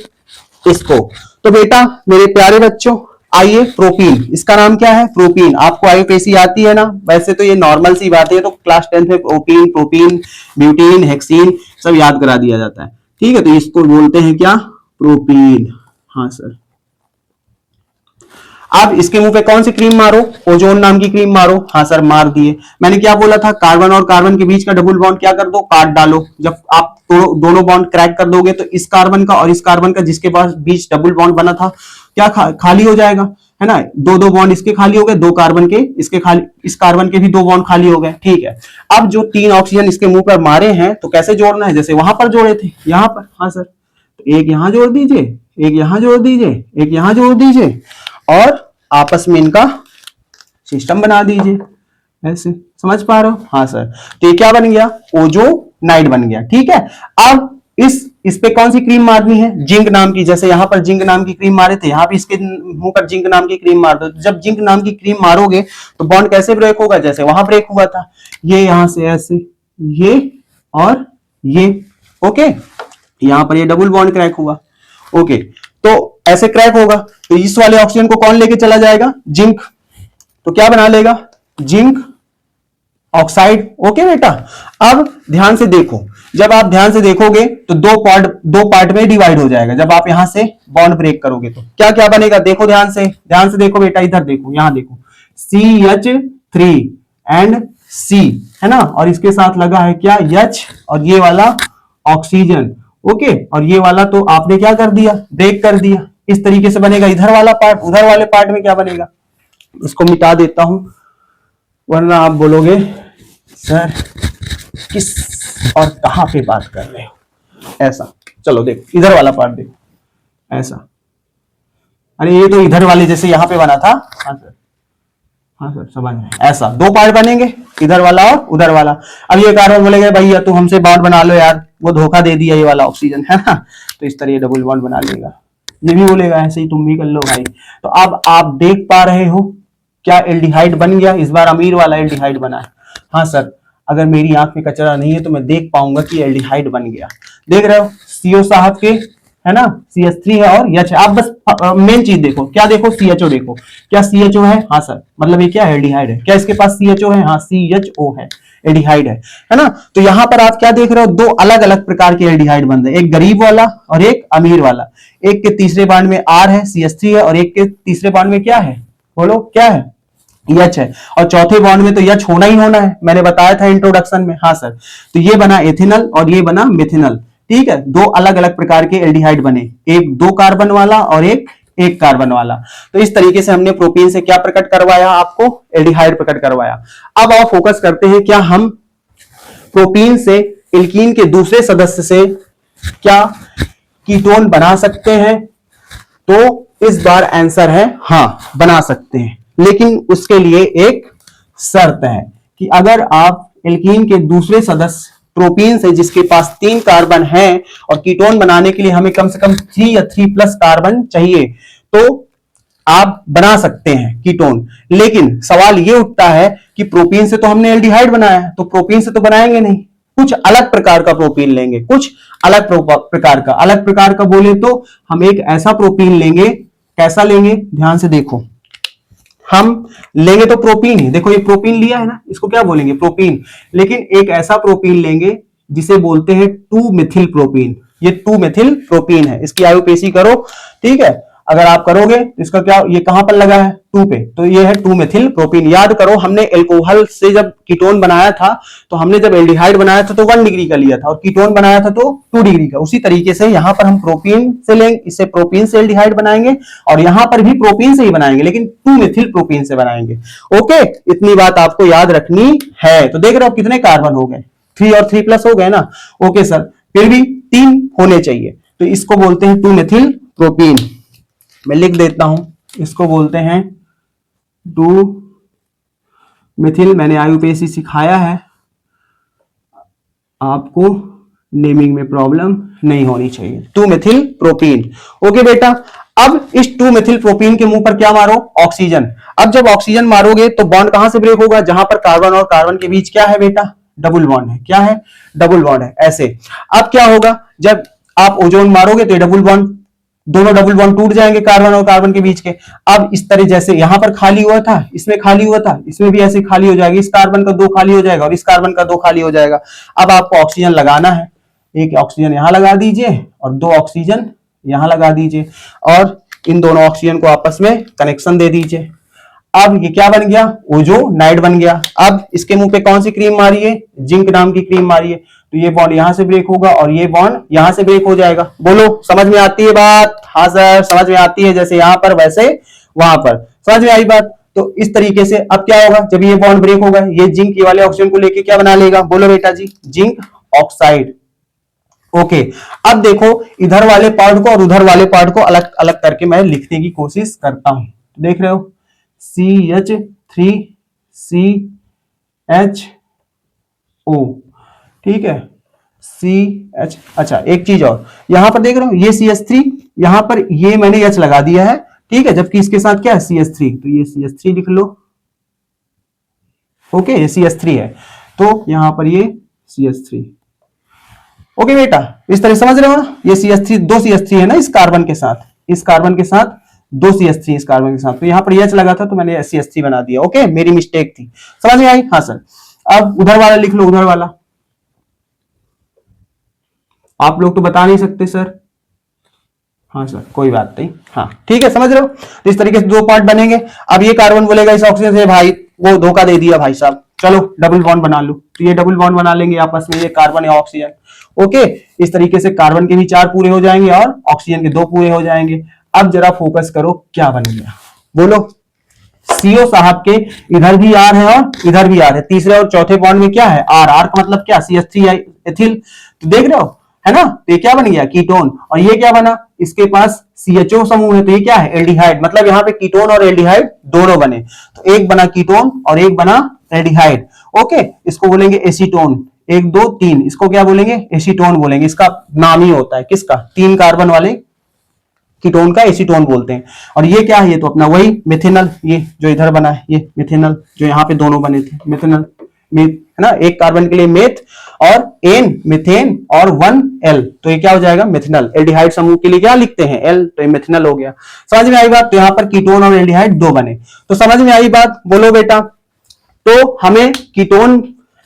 इसको। तो बेटा मेरे प्यारे बच्चों, आइए प्रोपीन, इसका नाम क्या है? प्रोपीन। आपको आईयूपीएसी आती है ना? वैसे तो ये नॉर्मल सी बात है, तो क्लास 10th में प्रोपीन, ब्यूटीन, हेक्सीन सब याद करा दिया जाता है। ठीक है, तो इसको बोलते हैं क्या? प्रोपीन। हाँ सर। अब इसके मुंह पे कौन सी क्रीम मारो? ओजोन नाम की क्रीम मारो। हाँ सर, मार दिए। मैंने क्या बोला था? कार्बन और कार्बन के बीच का डबल बॉन्ड क्या कर दो? काट डालो। जब आप दोनों बॉन्ड क्रैक कर दोगे तो इस कार्बन का और इस कार्बन का जिसके पास बीच डबल बॉन्ड बना था क्या खाली हो जाएगा, है ना? दो बॉन्ड इसके खाली हो गए, 2 कार्बन के इसके खाली, इस कार्बन के भी 2 बॉन्ड खाली हो गए। ठीक है, अब जो 3 ऑक्सीजन इसके मुंह पर मारे हैं तो कैसे जोड़ना है? जैसे वहां पर जोड़े थे, यहां पर। हाँ सर, तो एक यहां जोड़ दीजिए, एक यहां जोड़ दीजिए, एक यहां जोड़ दीजिए और आपस में इनका सिस्टम बना दीजिए। ऐसे समझ पा रहे हो? हाँ सर, तो ये क्या बन गया? ओजोनाइड बन गया। ठीक है, अब इस पे कौन सी क्रीम मारनी है? जिंक नाम की। जैसे यहां पर जिंक नाम की क्रीम मारे थे, यहां भी इसके मुंह पर जिंक नाम की क्रीम मार दो। जब जिंक नाम की क्रीम मारोगे तो बॉन्ड कैसे ब्रेक होगा? जैसे वहां ब्रेक हुआ था, ये यहां से ऐसे, ये और ये। ओके, यहां पर ये डबल बॉन्ड क्रैक हुआ। ओके, तो ऐसे क्रैक होगा तो इस वाले ऑक्सीजन को कौन लेके चला जाएगा? जिंक। तो क्या बना लेगा? Zinc oxide. ओके बेटा, अब ध्यान से देखो, जब आप ध्यान से देखोगे तो दो पार्ट में डिवाइड हो जाएगा। जब आप यहां से बॉन्ड ब्रेक करोगे तो क्या क्या बनेगा? देखो ध्यान से देखो बेटा, इधर देखो, यहां देखो, CH3 एंड C, है ना? और इसके साथ लगा है क्या? H, और ये वाला ऑक्सीजन। ओके, और ये वाला तो आपने क्या कर दिया? ब्रेक कर दिया। इस तरीके से बनेगा इधर वाला पार्ट। उधर वाले पार्ट में क्या बनेगा? इसको मिटा देता हूं, वरना आप बोलोगे सर किस और कहां पे बात कर रहे हो। ऐसा, चलो देखो इधर वाला पार्ट देखो, ऐसा। अरे ये तो इधर वाले जैसे यहां पे बना था। हाँ सर, हाँ सर, समझ में। ऐसा 2 पार्ट बनेंगे, इधर वाला और उधर वाला। अब ये कार्बन बोलेगा भैया तू हमसे बॉन्ड बना लो यार, वो धोखा दे दिया ये वाला ऑक्सीजन, है ना? तो इस तरह डबल बॉन्ड बना लेगा। ये भी बोलेगा ऐसे ही तुम भी कर लो भाई। तो अब आप देख पा रहे हो क्या एल्डिहाइड बन गया? इस बार अमीर वाला एल्डिहाइड बना है। हाँ सर, अगर मेरी आंख में कचरा नहीं है तो मैं देख पाऊंगा कि एल्डिहाइड बन गया। देख रहे हो CO साहब के, है ना? CH3 है और H है। आप बस मेन चीज देखो, क्या देखो? CHO देखो, क्या CHO है? हाँ सर, मतलब ये क्या एल्डिहाइड है? क्या इसके पास CHO है? हाँ, CHO है, एल्डिहाइड है ना? तो यहां पर आप क्या देख रहे हो? 2 अलग अलग प्रकार के एल्डिहाइड बन रहे हैं, एक गरीब वाला और एक अमीर वाला। एक के तीसरे बांड में R है, CH3 है, और एक के तीसरे बांड में क्या है? बोलो क्या है? H है। और चौथे बॉन्ड में तो H होना ही होना है, मैंने बताया था इंट्रोडक्शन में। हाँ सर, तो ये बना एथिनल और ये बना मिथिनल। ठीक है, 2 अलग अलग प्रकार के एल्डिहाइड बने, एक 2 कार्बन वाला और एक कार्बन वाला। तो इस तरीके से हमने प्रोपीन से क्या प्रकट करवाया? आपको एल्डिहाइड प्रकट करवाया। अब आप फोकस करते हैं, क्या हम प्रोपीन से एल्कीन के दूसरे सदस्य से क्या कीटोन बना सकते हैं? तो इस बार आंसर है हाँ, बना सकते हैं, लेकिन उसके लिए एक शर्त है कि अगर आप एल्कीन के दूसरे सदस्य प्रोपीन से जिसके पास 3 कार्बन हैं और कीटोन बनाने के लिए हमें कम से कम 3 या 3+ कार्बन चाहिए, तो आप बना सकते हैं कीटोन। लेकिन सवाल ये उठता है कि प्रोपीन से तो हमने एल्डिहाइड बनाया है, तो प्रोपीन से तो बनाएंगे नहीं, कुछ अलग प्रकार का प्रोपीन लेंगे। कुछ अलग प्रकार का बोले तो हम एक ऐसा प्रोपीन लेंगे। कैसा लेंगे? ध्यान से देखो, हम लेंगे तो प्रोपीन ही। देखो ये प्रोपीन लिया है ना, इसको क्या बोलेंगे? प्रोपीन। लेकिन एक ऐसा प्रोपीन लेंगे जिसे बोलते हैं 2-मिथिल प्रोपीन। ये 2-मिथिल प्रोपीन है। इसकी आईयूपीएसी करो, ठीक है? अगर आप करोगे तो इसका क्या, ये कहां पर लगा है? 2 पे, तो ये है 2-मिथिल प्रोपीन। याद करो, हमने एल्कोहल से जब कीटोन बनाया था, तो हमने जब एल्डिहाइड बनाया था तो 1 डिग्री का लिया था, और कीटोन बनाया था तो 2 डिग्री का। उसी तरीके से यहां पर हम प्रोपीन से लेंगे, इससे प्रोपीन से एल्डिहाइड बनाएंगे, और यहां पर भी प्रोपीन से ही बनाएंगे, लेकिन 2-मिथिल प्रोपीन से बनाएंगे। ओके, इतनी बात आपको याद रखनी है। तो देख रहे हो कितने कार्बन हो गए? 3 और 3+ हो गए ना? ओके सर, फिर भी 3 होने चाहिए, तो इसको बोलते हैं 2 मेथिल प्रोपीन। मैं लिख देता हूं, इसको बोलते हैं 2 मेथिल। मैंने IUPAC सिखाया है, आपको नेमिंग में प्रॉब्लम नहीं होनी चाहिए। 2 मेथिल प्रोपीन। ओके बेटा, अब इस 2 मेथिल प्रोपीन के मुंह पर क्या मारो? ऑक्सीजन। अब जब ऑक्सीजन मारोगे तो बॉन्ड कहां से ब्रेक होगा? जहां पर कार्बन और कार्बन के बीच क्या है बेटा? डबल बॉन्ड है। क्या है? डबल बॉन्ड है। ऐसे अब क्या होगा? जब आप ओजोन मारोगे तो डबल बॉन्ड, दोनों डबल बॉन्ड टूट जाएंगे कार्बन और कार्बन के बीच के। अब इस तरह जैसे यहां पर खाली हुआ था, इसमें खाली हुआ था, इसमें भी ऐसे खाली हो जाएगा। इस कार्बन का 2 खाली हो जाएगा और इस कार्बन का 2 खाली हो जाएगा। अब आपको ऑक्सीजन लगाना है, एक ऑक्सीजन यहां लगा दीजिए और 2 ऑक्सीजन यहां लगा दीजिए और इन दोनों ऑक्सीजन को आपस में कनेक्शन दे दीजिए। अब ये क्या बन गया? ओजोनाइड बन गया। अब इसके मुंह पे कौन सी क्रीम मारी है? जिंक नाम की क्रीम मारी है। तो ये बॉन्ड यहां से ब्रेक होगा और ये बॉन्ड यहां से ब्रेक हो जाएगा। बोलो, समझ में आती है बात? हाँ सर, समझ में आती है। जैसे यहां पर वैसे वहां पर। समझ में आई बात? तो इस तरीके से अब क्या होगा? जब ये बॉन्ड ब्रेक होगा, ये जिंक वाले ऑक्सीजन को लेके क्या बना लेगा? बोलो बेटा जी, जिंक ऑक्साइड। ओके, अब देखो इधर वाले पार्ट को और उधर वाले पार्ट को अलग अलग करके मैं लिखने की कोशिश करता हूं। देख रहे हो, CH3CHO, ठीक है, CH। अच्छा, एक चीज और, यहां पर देख रहे हो ये CH3, यहां पर ये मैंने H लगा दिया है, ठीक है, जबकि इसके साथ क्या है? CH3, तो ये CH3 लिख लो। ओके, ये CH3 है, तो यहां पर ये CH3। ओके बेटा, इस तरह समझ रहे हो ना? ये CH3, 2 CH3 है ना इस कार्बन के साथ, इस कार्बन के साथ 2 CH3 इस कार्बन के साथ, तो यहां पर H लगा था तो मैंने CH3 बना दिया। ओके, मेरी मिस्टेक थी। समझ में आई? हाँ सर। अब उधर वाला लिख लो, उधर वाला। आप लोग तो बता नहीं सकते सर। हाँ सर, कोई बात नहीं। हाँ ठीक है, समझ रहे हो? तो इस तरीके से 2 पार्ट बनेंगे। अब ये कार्बन बोलेगा इस ऑक्सीजन से, भाई वो धोखा दे दिया भाई साहब, चलो डबल बॉन्ड बना लो। तो ये डबल बॉन्ड बना लेंगे आपस में, ये कार्बन या ऑक्सीजन। ओके, इस तरीके से कार्बन के भी 4 पूरे हो जाएंगे और ऑक्सीजन के 2 पूरे हो जाएंगे। अब जरा फोकस करो क्या बन गया, बोलो। CO साहब के इधर भी R है और इधर भी R है। तीसरे और चौथे बॉन्ड में क्या है? R। R का मतलब क्या? CH3 ethyl. तो देख रहे हो, है ना? तो ये क्या बन गया? कीटोन। और ये क्या बना? इसके पास CHO समूह है, तो ये क्या है? एल्डिहाइड। मतलब यहाँ पे कीटोन और एल्डिहाइड दोनों बने, तो एक बना कीटोन और एक बना एल्डिहाइड। ओके, इसको बोलेंगे एसीटोन। 1 2 3, इसको क्या बोलेंगे? एसीटोन बोलेंगे। इसका नाम ही होता है किसका? 3 कार्बन वाले कीटोन का एसीटोन बोलते हैं। और ये क्या है? ये तो अपना वही मिथेनल, ये जो इधर बना है ये मिथेनल, जो यहाँ पे दोनों बने थे मिथेनल, है ना? एक कार्बन के लिए मेथ और एन मिथेन और 1 एल, तो ये क्या हो जाएगा? मिथेनल। एल्डिहाइड समूह के लिए क्या लिखते हैं? एल, तो ये मिथेनल हो गया। समझ में आई बात? तो यहाँ पर कीटोन और एल्डिहाइड 2 बने। तो समझ में आई बात? बोलो बेटा। तो हमें कीटोन,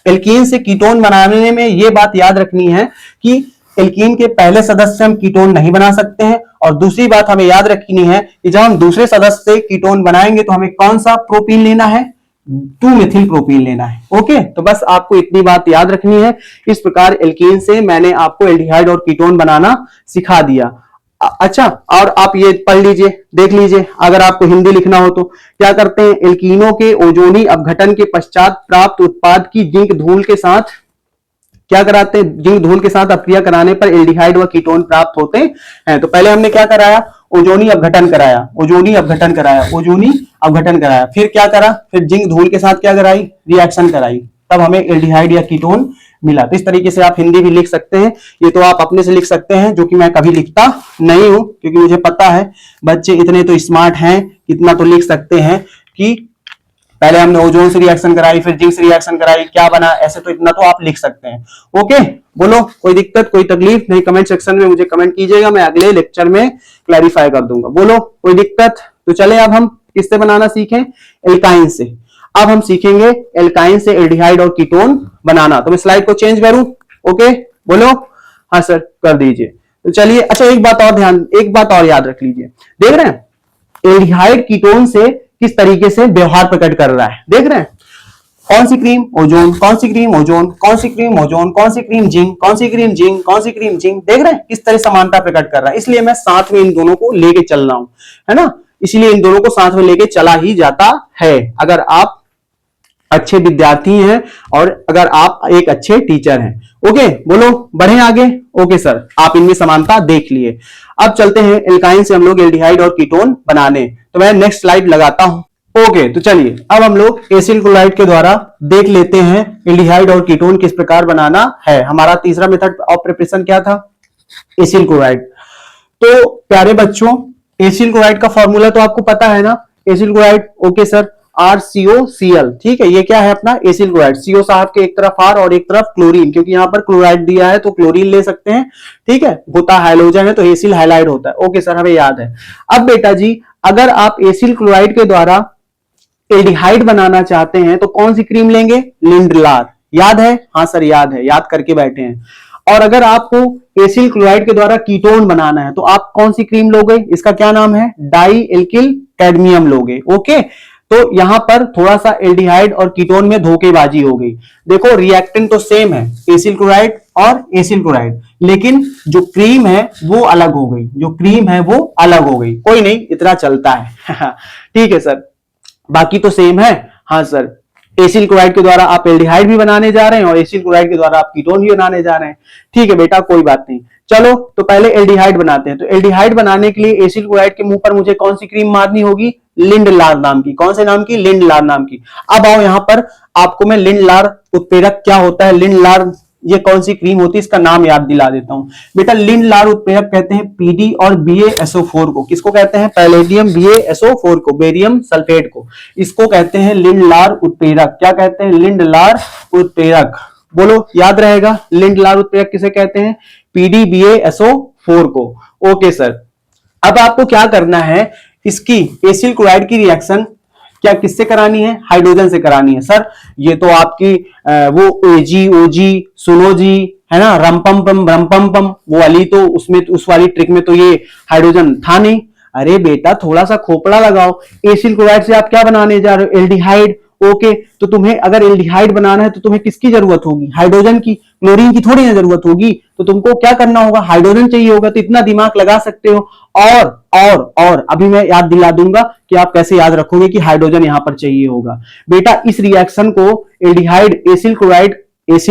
एल्कीन से कीटोन बनाने में ये बात याद रखनी है कि एल्कीन के पहले सदस्य हम कीटोन नहीं बना सकते हैं। और दूसरी बात हमें याद रखनी है कि जब हम दूसरे सदस्य से कीटोन बनाएंगे तो हमें कौन सा प्रोपीन लेना है? 2 मेथिल प्रोपीन लेना है। ओके, तो बस आपको इतनी बात याद रखनी है। इस प्रकार एल्कीन से मैंने आपको एल्डिहाइड और कीटोन बनाना सिखा दिया। अच्छा, और आप ये पढ़ लीजिए, देख लीजिए, अगर आपको हिंदी लिखना हो तो क्या करते हैं? एल्कीनों के ओजोनी अपघटन के पश्चात प्राप्त उत्पाद की जिंक धूल के साथ क्या कराते हैं? जिंक धूल के साथ अपक्रिया कराने पर एल्डिहाइड व कीटोन प्राप्त होते हैं। तो पहले हमने क्या कराया? ओजोनी अपघटन कराया, ओजोनी अपघटन कराया, ओजोनी अपघटन कराया। फिर क्या करा? फिर जिंक धूल के साथ क्या कराई? रिएक्शन कराई, तब हमें एल्डिहाइड या कीटोन मिला। तो इस तरीके से आप हिंदी भी लिख सकते हैं। ये तो आप अपने से लिख सकते हैं, जो कि मैं कभी लिखता नहीं हूं, क्योंकि मुझे पता है बच्चे इतने तो स्मार्ट हैं, इतना तो लिख सकते हैं कि पहले हमने ओजोन से रिएक्शन कराई, फिर जिंक से रिएक्शन कराई, क्या बना, ऐसे तो इतना तो आप लिख सकते हैं। ओके, बोलो, कोई दिक्कत, कोई तकलीफ नहीं? कमेंट सेक्शन में मुझे कमेंट कीजिएगा, मैं अगले लेक्चर में क्लैरिफाई कर दूंगा। बोलो, कोई दिक्कत? तो चले अब हम किससे बनाना सीखें? एल्काइन से। अब हम सीखेंगे एल्काइन से एल्डिहाइड और कीटोन बनाना। तो मैं स्लाइड को चेंज करूं? ओके, बोलो। हाँ सर, कर दीजिए। तो चलिए, अच्छा एक बात और याद रख लीजिए। देख रहे हैं एल्डिहाइड कीटोन से किस तरीके से व्यवहार प्रकट कर रहा है? देख रहे हैं, कौन सी क्रीम? ओजोन। कौन सी क्रीम? ओजोन। कौन सी क्रीम? ओजोन। कौन सी क्रीम? जिंक। कौन सी क्रीम? जिंक। कौन सी क्रीम? जिंक। देख रहे हैं किस तरह समानता प्रकट कर रहा है। इसलिए मैं साथ में इन दोनों को लेके चल रहा हूं, है ना? इसलिए इन दोनों को साथ में लेके चला ही जाता है, अगर आप अच्छे विद्यार्थी हैं और अगर आप एक अच्छे टीचर हैं। ओके, बोलो बढ़े आगे। ओके सर, आप इनमें समानता देख लिए। अब चलते हैं एल्काइन से हम लोग एल्डिहाइड और कीटोन बनाने। तो मैं नेक्स्ट स्लाइड लगाता हूं। ओके, तो चलिए अब हम लोग एसिल क्लोराइड के द्वारा देख लेते हैं एल्डिहाइड और कीटोन किस प्रकार बनाना है। हमारा तीसरा मेथड ऑफ प्रिपरेशन क्या था? Acyl chloride. तो प्यारे बच्चों, एसिल क्लोराइड का फॉर्मूला तो आपको पता है ना? Acyl chloride, okay sir, RCOCl, ठीक है। ये क्या है अपना एसिल क्लोराइड? CO साहब के एक तरफ R और एक तरफ क्लोरीन, क्योंकि यहां पर क्लोराइड दिया है तो क्लोरीन ले सकते हैं, ठीक है। होता हाइड्रोजन है तो एसिल हाइलाइड होता है। ओके सर, हमें याद है। अब बेटा जी, अगर आप एसिल क्लोराइड के द्वारा एल्डिहाइड बनाना चाहते हैं तो कौन सी क्रीम लेंगे? लिंडलार। याद है? हाँ सर याद है, याद करके बैठे हैं। और अगर आपको एसिल क्लोराइड के द्वारा कीटोन बनाना है तो आप कौन सी क्रीम लोगे? इसका क्या नाम है? डाई एल्किल कैडमियम लोगे। ओके, तो यहां पर थोड़ा सा एल्डिहाइड और कीटोन में धोखेबाजी हो गई। देखो रिएक्टेंट तो सेम है, एसिल क्लोराइड और एसिल क्लोराइड, लेकिन जो क्रीम है वो अलग हो गई। जो क्रीम है वो अलग हो गई। कोई नहीं, इतना चलता है। ठीक है सर, बाकी तो सेम है। हाँ सर, एसिल क्लोराइड के द्वारा आप एल्डिहाइड भी बनाने जा रहे हैं और एसिल क्लोराइड के द्वारा आप कीटोन भी बनाने जा रहे हैं। ठीक है बेटा, कोई बात नहीं। चलो तो पहले एल्डिहाइड बनाते हैं। तो एल्डिहाइड बनाने के लिए एसिल क्लोराइड के मुंह पर मुझे कौन सी क्रीम मारनी होगी? लिंडलार नाम की। कौन से नाम की? लिंडलार नाम की। अब आओ यहां पर, आपको मैं लिंडलार उत्प्रेरक क्या होता है, लिंडलार ये कौन सी क्रीम होती है, इसका नाम याद दिला देता हूं बेटा। लिंडलार उत्प्रेरक कहते हैं PD और BaSO4 को। किसको कहते हैं? पैलेडियम BaSO4 को, बेरियम सल्फेट को। इसको कहते हैं लिंडलार उत्प्रेरक। क्या कहते हैं? लिंडलार उत्प्रेरक। बोलो, याद रहेगा। लिंडलार उत्प्रेरक किसे कहते हैं? PD BaSO4 को। ओके सर, अब आपको क्या करना है, इसकी एसिल क्लोराइड की रिएक्शन क्या किससे करानी है? हाइड्रोजन से करानी है। सर ये तो आपकी वो AG OG सुनो जी है ना, रमपम पम वो वाली, तो उसमें उस वाली ट्रिक में तो ये हाइड्रोजन था नहीं। अरे बेटा थोड़ा सा खोपड़ा लगाओ। एसिल क्लोराइड से आप क्या बनाने जा रहे हो? एल्डिहाइड। ओके, तो तुम्हें अगर एल्डिहाइड बनाना है तो तुम्हें किसकी जरूरत होगी? हाइड्रोजन की। क्लोरीन की थोड़ी ना जरूरत होगी। तो तुमको क्या करना होगा? हाइड्रोजन चाहिए होगा। तो इतना दिमाग लगा सकते हो। और अभी मैं याद दिला दूंगा कि आप कैसे याद रखोगे कि हाइड्रोजन यहां पर चाहिए होगा। बेटा इस रिएक्शन को एल्डिहाइड एसिल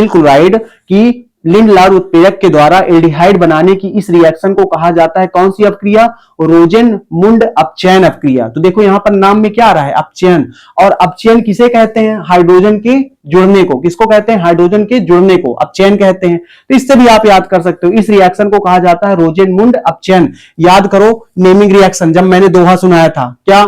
क्लोराइड की लिंडलार उत्प्रेरक के द्वारा एल्डिहाइड बनाने की इस रिएक्शन को कहा जाता है कौन सी अपक्रिया? रोजेनमुंड अपचयन अपक्रिया। तो देखो यहां पर नाम में क्या आ रहा है? अपचयन। और अपचयन किसे कहते हैं? हाइड्रोजन के जुड़ने को। किसको कहते हैं? हाइड्रोजन के जुड़ने को अपचयन कहते हैं। तो इससे भी आप याद कर सकते हो, इस रिएक्शन को कहा जाता है रोजेनमुंड अपचयन। याद करो नेमिंग रिएक्शन, जब मैंने दोहा सुनाया था, क्या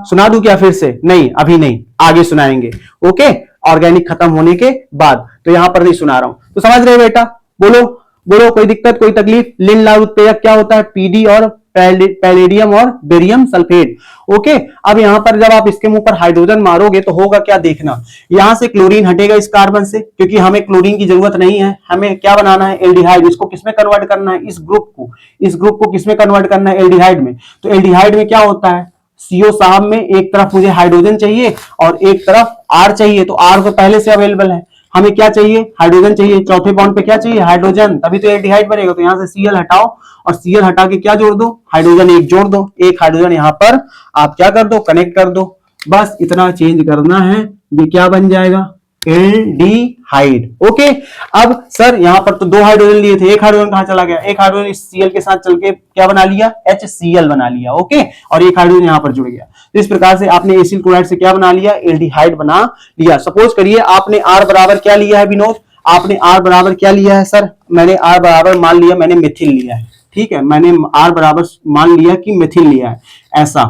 सुना दूं क्या फिर से? नहीं, अभी नहीं, आगे सुनाएंगे। ओके, ऑर्गेनिक खत्म होने के बाद, तो यहां पर नहीं सुना रहा हूं। तो समझ रहे बेटा? बोलो बोलो, कोई दिक्कत कोई तकलीफ? लिंडलार उत्प्रेरक क्या होता है? PD और पैलेडियम और बेरियम सल्फेट। ओके, अब यहां पर जब आप इसके मुंह पर हाइड्रोजन मारोगे तो होगा क्या देखना। यहां से क्लोरीन हटेगा इस कार्बन से, क्योंकि हमें क्लोरीन की जरूरत नहीं है। हमें क्या बनाना है? एल्डिहाइड। इसको किसमें कन्वर्ट करना है? इस ग्रुप को किसमें कन्वर्ट करना है? एल्डिहाइड में। तो एल्डिहाइड में क्या होता है? CO साहब में एक तरफ मुझे हाइड्रोजन चाहिए और एक तरफ R चाहिए। तो R तो पहले से अवेलेबल है। हमें क्या चाहिए? हाइड्रोजन चाहिए। चौथे बॉन्ड पे क्या चाहिए? हाइड्रोजन, तभी तो एल्डिहाइड बनेगा। तो यहां से Cl हटाओ और Cl हटा के क्या जोड़ दो? हाइड्रोजन एक जोड़ दो। एक हाइड्रोजन यहां पर आप क्या कर दो? कनेक्ट कर दो। बस इतना चेंज करना है, ये क्या बन जाएगा? एल्डिहाइड। ओके, अब सर यहां पर तो 2 हाइड्रोजन लिए थे, एक हाइड्रोजन कहां चला गया? एक हाइड्रोजन इस Cl के साथ चल के क्या बना लिया? HCl बना लिया। ओके, और एक हाइड्रोजन यहां पर जुड़ गया। तो इस प्रकार से आपने एसिल क्लोराइड से क्या बना लिया? एल्डिहाइड बना लिया। सपोज करिए आपने R बराबर क्या लिया है विनोद? आपने R बराबर क्या लिया है? सर मैंने R बराबर मान लिया, मैंने मिथिल लिया है। ठीक है, मैंने R बराबर मान लिया कि मिथिल लिया है, ऐसा।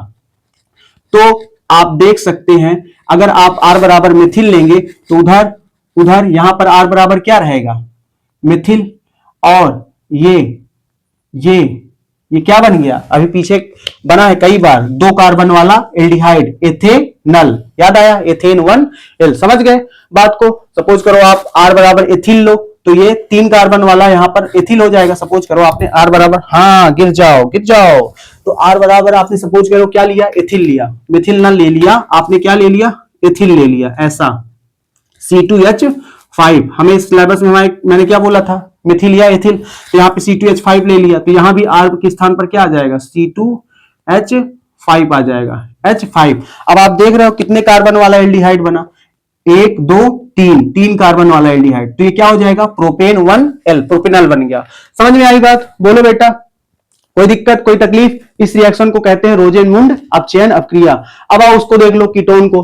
तो आप देख सकते हैं, अगर आप R बराबर मिथिल लेंगे तो उधर यहां पर R बराबर क्या रहेगा? मिथिल। और ये क्या बन गया? अभी पीछे बना है कई बार, 2 कार्बन वाला एल्डिहाइड, एथेनल। याद आया? Ethane 1L। समझ गए बात को? सपोज करो आप R बराबर एथिल लो तो ये 3 कार्बन वाला यहां पर एथिल हो जाएगा। सपोज करो आपने R बराबर, हाँ गिर जाओ। तो R बराबर आपने सपोज करो क्या लिया? एथिल लिया। मिथिल न ले लिया आपने, क्या ले लिया? एथिल ले लिया, ऐसा। C2H5। हमें सिलेबस में मैंने क्या बोला था? मिथिल या एथिल। तो यहाँ पे C2H5 ले लिया, तो यहां भी R के स्थान पर क्या आ जाएगा? C2H5 आ जाएगा, H5। अब आप देख रहे हो कितने कार्बन वाला एल्डिहाइड बना? एक दो तीन कार्बन वाला एल्डिहाइड, तो ये क्या हो जाएगा, प्रोपेन 1L, प्रोपेनॉल बन गया। समझ में आई बात, बोलो बेटा, कोई दिक्कत कोई तकलीफ? इस रिएक्शन को कहते हैं रोजेनमुंड अपचयन अपक्रिया। अब आओ उसको देख लो, कीटोन को।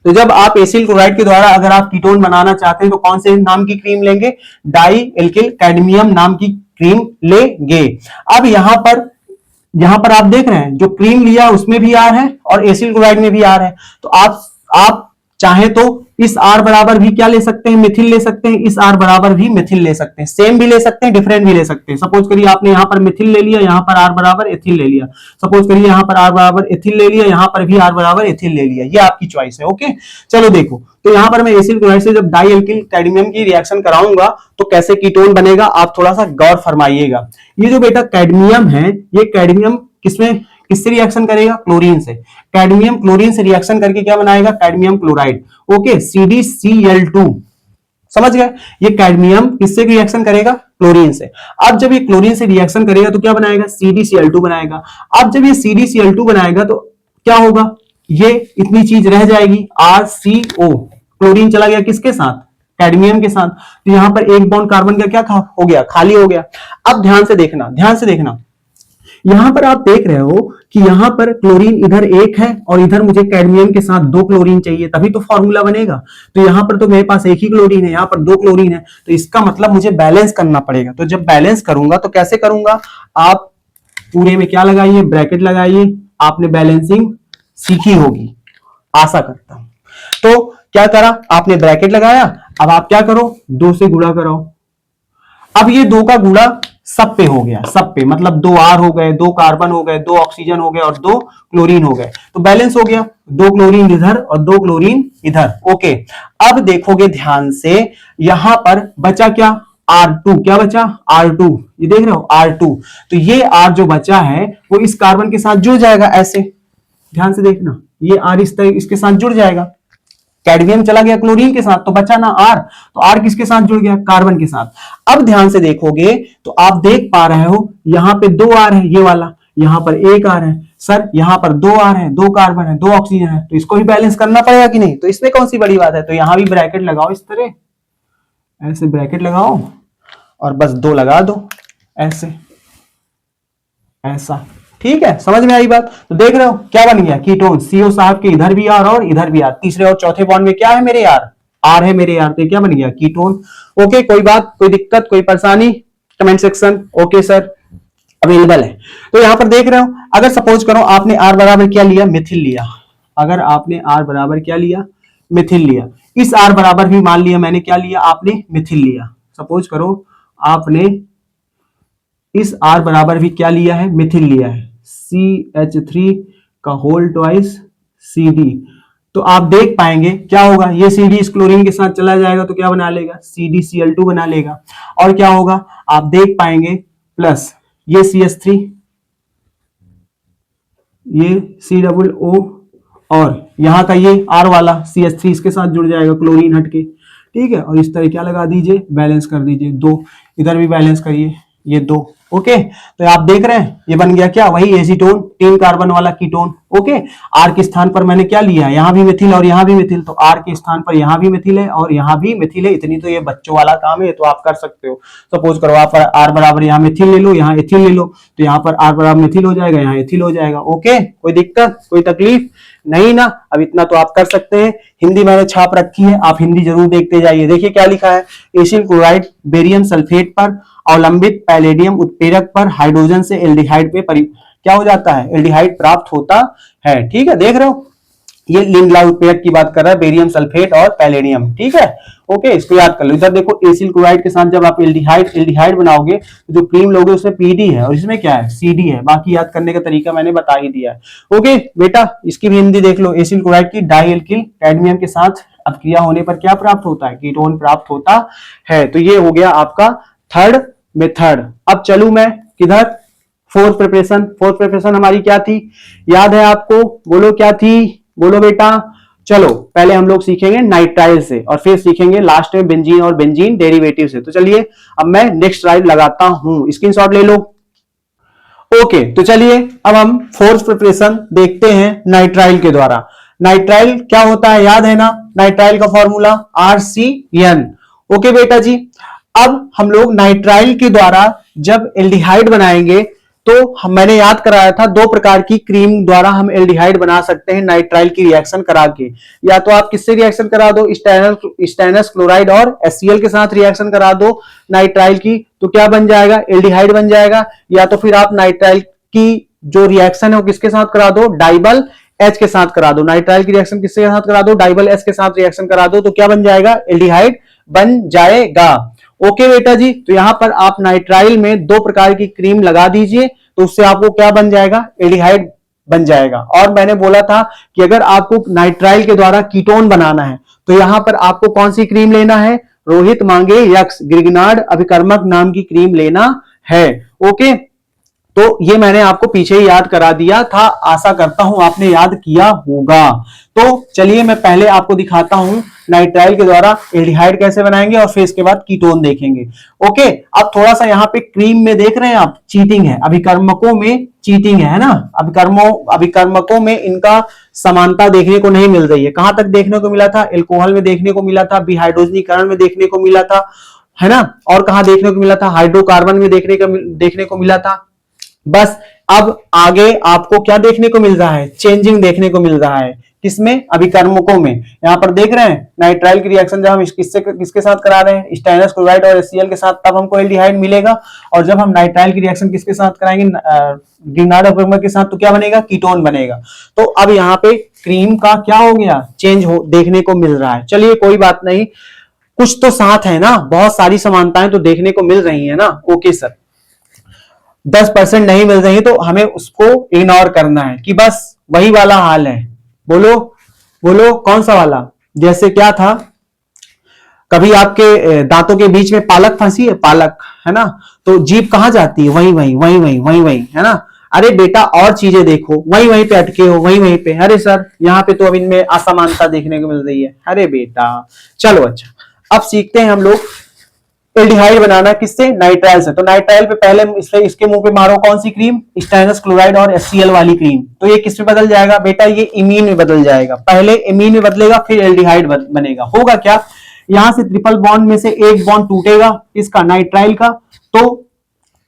तो जब आप एसिल क्लोराइड के द्वारा अगर आप कीटोन बनाना चाहते हैं तो कौन से नाम की क्रीम लेंगे, डाई एल्किल कैडमियम नाम की क्रीम लेंगे। अब यहां पर आप देख रहे हैं जो क्रीम लिया उसमें भी आर है और एसिल क्लोराइड में भी आर है, तो आप चाहे तो इस आर बराबर भी क्या ले सकते हैं, मिथिल ले सकते हैं, इस आर बराबर भी मिथिल ले सकते हैं, सेम भी ले सकते हैं, डिफरेंट भी ले सकते हैं। सपोज करिए आपने यहां पर मिथिल ले लिया, यहां पर आर बराबर एथिल ले लिया, सपोज करिए यहां पर आर बराबर एथिल ले लिया, यहां पर भी आर बराबर एथिल ले लिया, ये आपकी चॉइस है। ओके, चलो देखो, तो यहां पर मैं एसिल क्लोराइड से जब डाई एल्किल कैडमियम की रिएक्शन कराऊंगा तो कैसे कीटोन बनेगा, आप थोड़ा सा गौर फरमाइएगा। ये जो बेटा कैडमियम है, ये कैडमियम किससे रिएक्शन करेगा, क्लोरीन से। कैडमियम क्लोरीन से रिएक्शन करके क्या बनाएगा, कैडमियम क्लोराइड। ओके, CdCl2, समझ गए। ये कैडमियम किससे रिएक्शन करेगा, क्लोरीन से। अब जब ये क्लोरीन से रिएक्शन करेगा तो क्या बनाएगा, CdCl2 बनाएगा। अब जब ये CdCl2 बनाएगा तो क्या होगा, ये इतनी चीज रह जाएगी RCO, क्लोरीन चला गया किसके साथ, कैडमियम के साथ, तो यहां पर एक बॉन्ड कार्बन का क्या हो गया, खाली हो गया। अब ध्यान से देखना, यहां पर आप देख रहे हो कि यहां पर क्लोरीन इधर एक है और इधर मुझे कैडमियम के साथ दो क्लोरीन चाहिए, तभी तो फॉर्मूला बनेगा। तो यहां पर तो मेरे पास एक ही क्लोरीन है, यहां पर दो क्लोरीन है, तो इसका मतलब मुझे बैलेंस करना पड़ेगा। तो जब बैलेंस करूंगा तो कैसे करूंगा, आप पूरे में क्या लगाइए, ब्रैकेट लगाइए। आपने बैलेंसिंग सीखी होगी, आशा करता हूं। तो क्या करा आपने, ब्रैकेट लगाया। अब आप क्या करो, दो से गुणा कराओ। अब ये दो का गुणा सब पे हो गया, सब पे मतलब दो आर हो गए, दो कार्बन हो गए, दो ऑक्सीजन हो गए और दो क्लोरीन हो गए, तो बैलेंस हो गया, दो क्लोरीन इधर और दो क्लोरीन इधर। ओके, अब देखोगे ध्यान से, यहां पर बचा क्या, R2, क्या बचा, R2, ये देख रहे हो R2, तो ये R जो बचा है वो इस कार्बन के साथ जुड़ जाएगा, ऐसे ध्यान से देखना, ये R इस तरह इसके साथ जुड़ जाएगा। कैडमियम चला गया क्लोरीन के साथ तो बचा ना आर, तो आर किसके साथ जुड़ गया, कार्बन के साथ। अब ध्यान से देखोगे तो आप देख पा रहे हो यहां पे दो आर है, ये वाला, यहां पर एक आर है, सर यहां पर दो आर है, दो कार्बन है, दो ऑक्सीजन है, तो इसको भी बैलेंस करना पड़ेगा कि नहीं, तो इसमें कौन सी बड़ी बात है। तो यहां भी ब्रैकेट लगाओ, इस तरह ऐसे ब्रैकेट लगाओ और बस दो लगा दो, ऐसे ऐसा, ठीक है, समझ में आई बात। तो देख रहे हो क्या बन गया, कीटोन। CO साहब के इधर भी आर और इधर भी आर, तीसरे और चौथे बॉन्ड में क्या है मेरे यार, आर है मेरे यार, तो क्या बन गया, कीटोन। ओके, कोई बात कोई दिक्कत कोई परेशानी, comment section. Okay sir, available है। तो यहां पर देख रहे हो, अगर सपोज करो आपने आर बराबर क्या लिया, मिथिल लिया, अगर आपने आर बराबर क्या लिया, मिथिल लिया, इस आर बराबर भी मान लिया मैंने क्या लिया, आपने मिथिल लिया। सपोज करो आपने इस R बराबर भी क्या लिया है, मिथिल लिया है, CH3 का होल ट्वाइस CD, तो आप देख पाएंगे क्या होगा, ये CD इस क्लोरीन के साथ चला जाएगा तो क्या बना लेगा, CdCl2 बना लेगा। और क्या होगा आप देख पाएंगे, प्लस ये CH3, ये COO और यहां का ये R वाला CH3 इसके साथ जुड़ जाएगा क्लोरीन हटके, ठीक है। और इस तरह क्या लगा दीजिए, बैलेंस कर दीजिए, दो इधर भी बैलेंस करिए, ये दो। ओके, तो आप देख रहे हैं ये बन गया क्या, वही एसीटोन, 3 कार्बन वाला कीटोन। ओके, आर के स्थान पर मैंने क्या लिया है, यहां भी मिथिल और यहां भी मिथिल, तो आर के स्थान पर यहां भी मिथिल है और यहां भी मिथिल है। इतनी तो ये बच्चों वाला काम है, तो आप कर सकते हो। सपोज करो आप आर बराबर यहां मिथिल ले लो, यहां एथिल ले लो, तो यहां पर आर बराबर मिथिल हो जाएगा, यहां एथिल हो जाएगा। ओके, कोई दिक्कत कोई तकलीफ नहीं ना, अब इतना तो आप कर सकते हैं। हिंदी मैंने छाप रखी है, आप हिंदी जरूर देखते जाइए। देखिए क्या लिखा है, एसिल क्लोराइड बेरियम सल्फेट पर अवलंबित पैलेडियम उत्प्रेरक पर हाइड्रोजन से एल्डिहाइड पे क्या हो जाता है, एल्डिहाइड प्राप्त होता है। ठीक है, देख रहे हो ये लिंडला उत्प्रेरक की बात कर रहा है, बेरियम सल्फेट और पैलेडियम। ठीक है, ओके, इसको याद कर लो। इधर देखो एसिल क्लोराइड के साथ जब आप एल्डिहाइड बनाओगे तो जो क्रीम लोगे उसमें PD है और इसमें क्या है, CD है। बाकी याद करने का तरीका मैंने बता ही दिया है। ओके बेटा, इसकी भी हिंदी देख लो। एसिल क्लोराइड की डाई एल्किल कैडमियम के साथ अपक्रिया होने पर क्या प्राप्त होता है, कीटोन प्राप्त होता है। तो ये हो गया आपका थर्ड मेथड। अब चलू मैं किधर, फोर्थ प्रिपरेशन हमारी क्या थी, याद है आपको, बोलो क्या थी, बोलो बेटा। चलो पहले हम लोग सीखेंगे नाइट्राइल से और फिर सीखेंगे लास्ट में बेंजीन और बेंजीन डेरिवेटिव से। तो चलिए अब मैं नेक्स्ट स्लाइड लगाता हूं, स्क्रीनशॉट ले लो। ओके, तो चलिए अब हम फोर्थ प्रिपरेशन देखते हैं नाइट्राइल के द्वारा। नाइट्राइल क्या होता है, याद है ना, नाइट्राइल का फॉर्मूला RCN। ओके बेटा जी, अब हम लोग नाइट्राइल के द्वारा जब एल्डिहाइड बनाएंगे तो मैंने याद कराया था दो प्रकार की क्रीम द्वारा हम एल्डिहाइड बना सकते हैं नाइट्राइल की रिएक्शन करा के। या तो आप किससे रिएक्शन करा दो, स्टेनस क्लोराइड और HCl के साथ रिएक्शन करा दो नाइट्राइल की, तो क्या बन जाएगा, एल्डिहाइड बन जाएगा। या तो फिर आप नाइट्राइल की जो रिएक्शन है वो किसके साथ करा दो, डाइबल H के साथ करा दो। नाइट्राइल की रिएक्शन किसके साथ करा दो, डाइबल H के साथ रिएक्शन करा दो, तो क्या बन जाएगा, एल्डिहाइड बन जाएगा। ओके बेटा जी, तो यहां पर आप नाइट्राइल में दो प्रकार की क्रीम लगा दीजिए तो उससे आपको क्या बन जाएगा, एल्डिहाइड बन जाएगा। और मैंने बोला था कि अगर आपको नाइट्राइल के द्वारा कीटोन बनाना है तो यहां पर आपको कौन सी क्रीम लेना है, रोहित मांगे यक्स ग्रिग्नार्ड अभिकर्मक नाम की क्रीम लेना है। ओके, तो ये मैंने आपको पीछे ही याद करा दिया था, आशा करता हूं आपने याद किया होगा। तो चलिए मैं पहले आपको दिखाता हूं नाइट्राइल के द्वारा एल्डिहाइड कैसे बनाएंगे और फिर इसके बाद कीटोन देखेंगे। ओके, अब थोड़ा सा यहाँ पे क्रीम में देख रहे हैं आप, चीटिंग है, अभिकर्मकों में चीटिंग है ना, अभिकर्मकों में इनका समानता देखने को नहीं मिल रही है। कहां तक देखने को मिला था, एल्कोहल में देखने को मिला था, विहाइड्रोजनीकरण में देखने को मिला था, है ना, और कहां देखने को मिला था, हाइड्रोकार्बन में देखने को मिला था। बस अब आगे आपको क्या देखने को मिल रहा है, चेंजिंग देखने को मिल रहा है, किसमें, अभिकर्मकों में। यहां पर देख रहे हैं नाइट्राइल की रिएक्शन जब हम किसके साथ करा रहे हैं, स्टेनस क्लोराइड और HCl के साथ, तब हमको एल्डिहाइड मिलेगा। और जब हम नाइट्राइल की रिएक्शन किसके साथ कराएंगे, ग्रिग्नार्ड अभिकर्मक के साथ, तो क्या बनेगा, कीटोन बनेगा। तो अब यहाँ पे क्रीम का क्या हो गया, चेंज हो देखने को मिल रहा है। चलिए कोई बात नहीं, कुछ तो साथ है ना, बहुत सारी समानताएं तो देखने को मिल रही है ना। ओके सर, 10% नहीं मिल रही तो हमें उसको इग्नोर करना है कि बस वही वाला हाल है। बोलो बोलो कौन सा वाला, जैसे क्या था, कभी आपके दांतों के बीच में पालक फंसी है, पालक, है ना, तो जीभ कहां जाती है, वहीं वहीं वहीं वहीं वहीं वहीं, है ना। अरे बेटा और चीजें देखो, वहीं वहीं पे अटके हो, वहीं वहीं पे। अरे सर यहाँ पे तो अब इनमें असमानता देखने को मिल रही है। अरे बेटा चलो, अच्छा अब सीखते हैं हम लोग एल्डिहाइड बनाना किससे, नाइट्राइल से। तो नाइट्राइल पे पहले इसके मुंह पे मारो कौन सी क्रीम, स्टेनस क्लोराइड और HCl वाली क्रीम। तो ये किस में बदल जाएगा बेटा, ये इमीन में बदल जाएगा। पहले इमीन में बदलेगा फिर एल्डिहाइड बनेगा। होगा क्या, यहां से ट्रिपल बॉन्ड में से एक बॉन्ड टूटेगा इसका, नाइट्राइल का, तो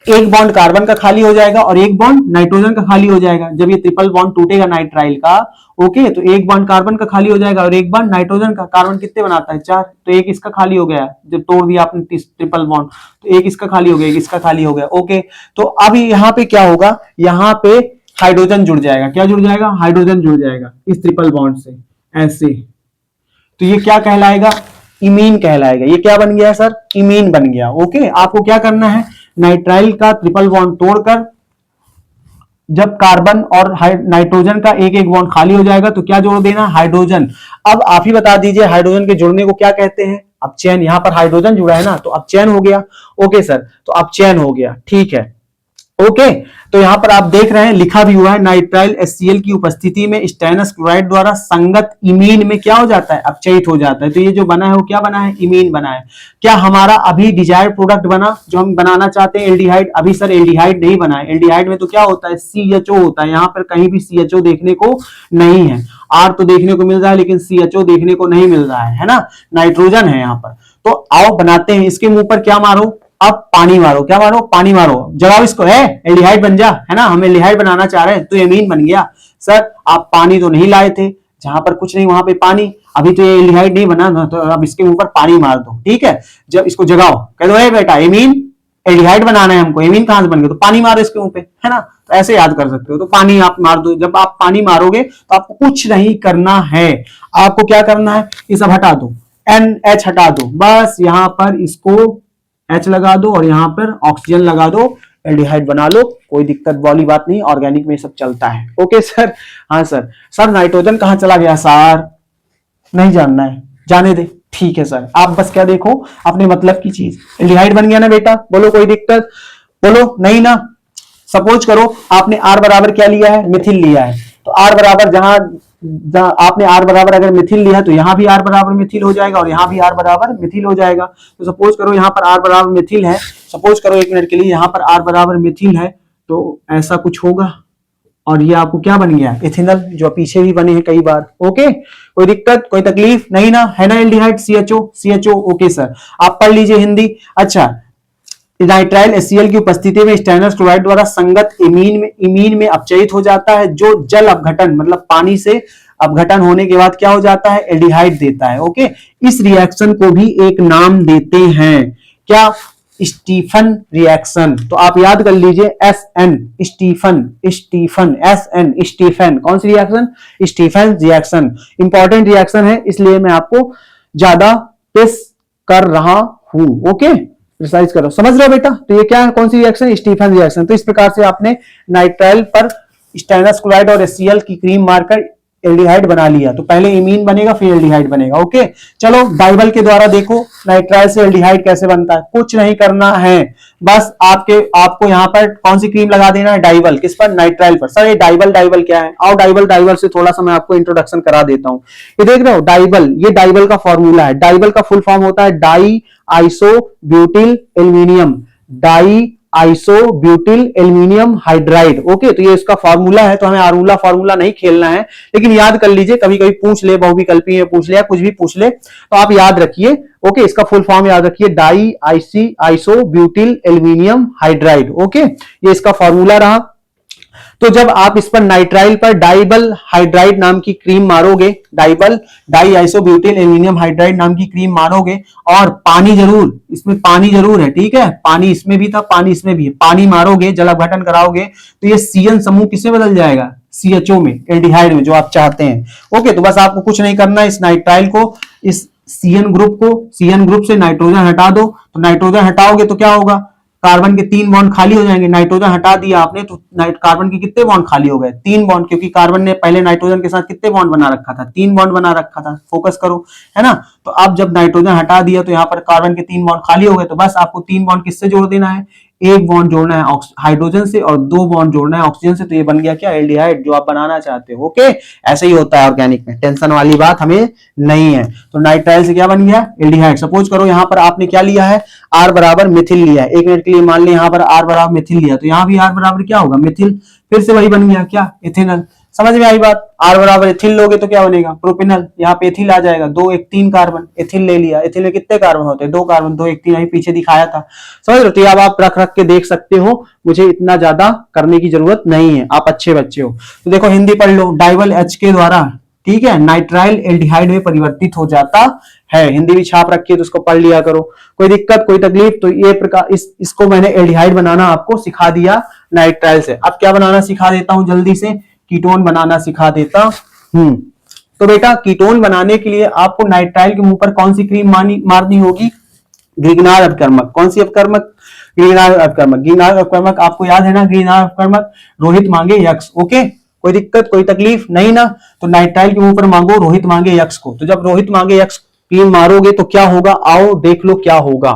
एक बॉन्ड कार्बन का खाली हो जाएगा और एक बॉन्ड नाइट्रोजन का खाली हो जाएगा। जब ये ट्रिपल बॉन्ड टूटेगा नाइट्राइल का, ओके, तो एक बॉन्ड कार्बन का खाली हो जाएगा और एक बॉन्ड नाइट्रोजन का। कार्बन कितने बनाता है, 4, तो एक इसका खाली हो गया। जब तोड़ दिया आपने ट्रिपल बॉन्ड तो एक इसका खाली हो गया, एक इसका खाली हो गया। ओके, तो अब यहाँ पे क्या होगा, यहाँ पे हाइड्रोजन जुड़ जाएगा। क्या जुड़ जाएगा, हाइड्रोजन जुड़ जाएगा इस ट्रिपल बॉन्ड से, ऐसे। तो ये क्या कहलाएगा, इमीन कहलाएगा। ये क्या बन गया सर, इमीन बन गया। ओके, आपको क्या करना है, नाइट्राइल का ट्रिपल बॉन्ड तोड़कर जब कार्बन और नाइट्रोजन का एक एक बॉन्ड खाली हो जाएगा तो क्या जोड़ देना, हाइड्रोजन। अब आप ही बता दीजिए हाइड्रोजन के जुड़ने को क्या कहते हैं, अब चेन। यहां पर हाइड्रोजन जुड़ा है ना, तो अब चेन हो गया। ओके सर, तो अब चेन हो गया, ठीक है। ओके, तो यहां पर आप देख रहे हैं लिखा भी हुआ है, नाइट्राइल HCl की उपस्थिति में स्टेनस क्लोराइड द्वारा संगत इमीन में क्या हो जाता है, अपचयित हो जाता है। तो ये जो बना है वो क्या बना है, इमीन बना है। क्या हमारा अभी डिजायर्ड प्रोडक्ट बना जो हम बनाना चाहते हैं, एल्डिहाइड? अभी सर एल्डिहाइड नहीं बना है। एल्डिहाइड में तो क्या होता है, CHO होता है। यहाँ पर कहीं भी CHO देखने को नहीं है। R तो देखने को मिल रहा है लेकिन CHO देखने को नहीं मिल रहा है ना, नाइट्रोजन है यहाँ पर। तो आओ बनाते हैं, इसके मुंह पर क्या मारो, अब पानी मारो। क्या मारो, पानी मारो, जलाओ इसको, है एल्डिहाइड बन जा, है ना। हम एल्डिहाइड बनाना चाह रहे हैं तो एमीन बन गया। सर आप पानी तो नहीं लाए थे, जहां पर कुछ नहीं वहां पे पानी, अभी तो ये एल्डिहाइड नहीं बना ना, तो अब इसके ऊपर पानी मार दो, ठीक है। जब इसको जगाओ, कह दो बेटा एमीन, एल्डिहाइड बनाना है हमको, एमीन कहां से बन गया, तो पानी मारो इसके ऊपर, है ना। तो ऐसे याद कर सकते हो। तो पानी आप मार दो। जब आप पानी मारोगे तो आपको कुछ नहीं करना है, आपको क्या करना है, ये सब हटा दो, NH हटा दो, बस यहां पर इसको H लगा दो और यहां पर ऑक्सीजन लगा दो, एल्डिहाइड बना लो। कोई दिक्कत वाली बात नहीं, ऑर्गेनिक में सब चलता है। ओके सर, हाँ सर। सर नाइट्रोजन कहां चला गया, सर नहीं जानना है, जाने दे, ठीक है सर। आप बस क्या देखो, अपने मतलब की चीज, एल्डिहाइड बन गया ना बेटा, बोलो कोई दिक्कत, बोलो नहीं ना। सपोज करो आपने R बराबर क्या लिया है, मिथिल लिया है। तो R बराबर जहां आपने R बराबर अगर मिथिल लिया तो यहां भी R बराबर मिथिल हो जाएगा और यहां भी R बराबर मिथिल हो जाएगा। तो सपोज करो यहां पर R बराबर मिथिल है, सपोज करो एक मिनट के लिए यहां पर R बराबर मिथिल है, तो ऐसा कुछ होगा और ये आपको क्या बन गया, इथेनॉल, जो पीछे भी बने हैं कई बार। ओके, कोई दिक्कत कोई तकलीफ नहीं ना, है ना एल्डिहाइड CHO ओके सर, आप पढ़ लीजिए हिंदी। अच्छा, नाइट्राइल HCl की उपस्थिति में स्टेनस क्लोराइड द्वारा संगत इमीन में अपचयित हो जाता है, जो जल अपघटन मतलब पानी से अपघटन होने के बाद क्या हो जाता है, एल्डिहाइड देता है। ओके, इस रिएक्शन को भी एक नाम देते हैं, क्या, स्टीफन रिएक्शन। तो आप याद कर लीजिए SN स्टीफन, स्टीफन कौन सी reaction, Stephen reaction. Important reaction है इसलिए मैं आपको ज्यादा पेश कर रहा हूं। ओके, प्रिसाइज करो, समझ रहे हो बेटा। तो ये क्या है, कौन सी रिएक्शन, स्टीफन रिएक्शन। तो इस प्रकार से आपने नाइट्राइल पर स्टेनस क्लोराइड और HCl की क्रीम मारकर एल्डिहाइड बना लिया। तो पहले इमीन बनेगा फिर एल्डिहाइड बनेगा। ओके, चलो डाइबल के द्वारा देखो नाइट्राइल से एल्डिहाइड कैसे बनता है। कुछ नहीं करना है, बस आपको यहाँ पर कौन सी क्रीम लगा देना है, डाइबल। किस पर, नाइट्राइल पर। सर ये डाइबल क्या है, आओ डाइबल से थोड़ा सा मैं आपको इंट्रोडक्शन करा देता हूँ। ये देख रहे हो डाइबल, ये डाइबल का फॉर्मूला है। डाइबल का फुल फॉर्म होता है diisobutyl aluminium, diisobutyl aluminium hydride. Okay, तो ये इसका फार्मूला है, तो हमें फार्मूला नहीं खेलना है, लेकिन याद कर लीजिए, कभी कभी पूछ ले, बहुविकल्पी में पूछ ले या कुछ भी पूछ ले तो आप याद रखिए। ओके, इसका फुल फॉर्म याद रखिए, diisobutyl aluminium hydride. Okay, ये इसका फार्मूला रहा। तो जब आप इस पर नाइट्राइल पर डाइबल हाइड्राइड नाम की क्रीम मारोगे, डाई आइसोब्यूटिल एल्यूमिनियम हाइड्राइड नाम की क्रीम मारोगे, और पानी जरूर, इसमें पानी जरूर है, ठीक है, पानी इसमें भी था, पानी इसमें भी है, पानी मारोगे, जल अपघटन कराओगे, तो ये CN समूह किसमें बदल जाएगा, CHO में, एल्डिहाइड में, जो आप चाहते हैं। ओके, तो बस आपको कुछ नहीं करना, इस नाइट्राइल को, इस CN ग्रुप से नाइट्रोजन हटा दो। तो नाइट्रोजन हटाओगे तो क्या होगा, कार्बन के 3 बॉन्ड खाली हो जाएंगे। नाइट्रोजन हटा दिया आपने तो कार्बन के कितने बॉन्ड खाली हो गए, 3 बॉन्ड, क्योंकि कार्बन ने पहले नाइट्रोजन के साथ कितने बॉन्ड बना रखा था, 3 बॉन्ड बना रखा था। फोकस करो, है ना। तो अब जब नाइट्रोजन हटा दिया तो यहाँ पर कार्बन के 3 बॉन्ड खाली हो गए, तो बस आपको 3 बॉन्ड किससे जोड़ देना है, 1 बॉन्ड जोड़ना है हाइड्रोजन से और 2 बॉन्ड जोड़ना है ऑक्सीजन से। तो ये बन गया क्या, एल्डिहाइड, जो आप बनाना चाहते हो। ओके, ऐसे ही होता है ऑर्गेनिक में, टेंशन वाली बात हमें नहीं है। तो नाइट्राइल से क्या बन गया, एल्डिहाइड। सपोज करो यहाँ पर आपने क्या लिया है, R बराबर मिथिल लिया है। 1 मिनट के लिए मान लिया यहाँ पर R बराबर मिथिल लिया, तो यहाँ भी R बराबर क्या होगा, मिथिल। फिर से वही बन गया क्या, इथेनॉल। समझ में आई बात। R बराबर एथिल लोगे तो क्या बनेगा, प्रोपेनॉल। यहाँ पे एथिल आ जाएगा, 2 1 3 कार्बन, एथिल ले लिया। एथिल में कितने कार्बन होते हैं, 2 कार्बन, 2 1 3 अभी पीछे दिखाया था, समझ लो। तो अब आप रख के देख सकते हो, मुझे इतना ज्यादा करने की जरूरत नहीं है, आप अच्छे बच्चे हो। तो देखो हिंदी पढ़ लो, डाइबल H के द्वारा, ठीक है, नाइट्राइल एल्डिहाइड में परिवर्तित हो जाता है। हिंदी भी छाप रखी है तो उसको पढ़ लिया करो, कोई दिक्कत कोई तकलीफ। तो ये प्रकार इसको मैंने एल्डिहाइड बनाना आपको सिखा दिया नाइट्राइल से। अब क्या बनाना सिखा देता हूं जल्दी से, कीटोन बनाना सिखा देता हूं। तो बेटा कीटोन बनाने के लिए आपको नाइट्राइल के मुंह पर कौन सी क्रीम मारनी होगी, ग्रिग्नार अपकर्मक। कौन सी अपकर्मक, ग्रिग्नार अपकर्मक। ग्रिग्नार अपकर्मक आपको याद है ना, ग्रिग्नार अपकर्मक रोहित मांगे यक्ष। ओके, कोई दिक्कत कोई तकलीफ नहीं ना। तो नाइट्राइल के मुंह पर मांगो रोहित मांगे यक्ष को। तो जब रोहित मांगे यक्ष क्रीम मारोगे तो क्या होगा, आओ देख लो क्या होगा।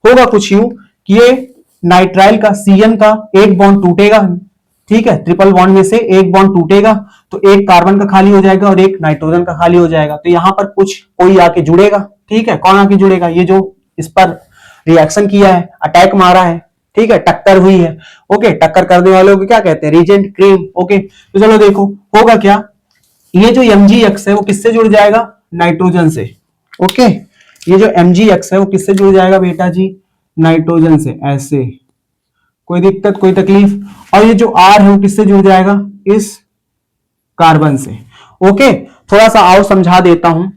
होगा कुछ यूं कि ये नाइट्राइल का CN का एक बॉन्ड टूटेगा, ठीक है, ट्रिपल बॉन्ड में से एक बॉन्ड टूटेगा, तो एक कार्बन का खाली हो जाएगा और एक नाइट्रोजन का खाली हो जाएगा। तो यहां पर कुछ कोई आके जुड़ेगा, ठीक है, कौन आके जुड़ेगा, ये जो इस पर रिएक्शन किया है, अटैक मारा है, ठीक है, टक्कर हुई है। ओके, टक्कर करने वालों को क्या कहते हैं, रीजेंट क्रीम। ओके, तो चलो देखो होगा क्या, ये जो MgX है वो किससे जुड़ जाएगा, नाइट्रोजन से। ओके, ये जो MgX है वो किससे जुड़ जाएगा बेटा जी, नाइट्रोजन से, ऐसे, कोई दिक्कत कोई तकलीफ। और ये जो R है वो किससे जुड़ जाएगा, इस कार्बन से। ओके, थोड़ा सा आओ समझा देता हूं,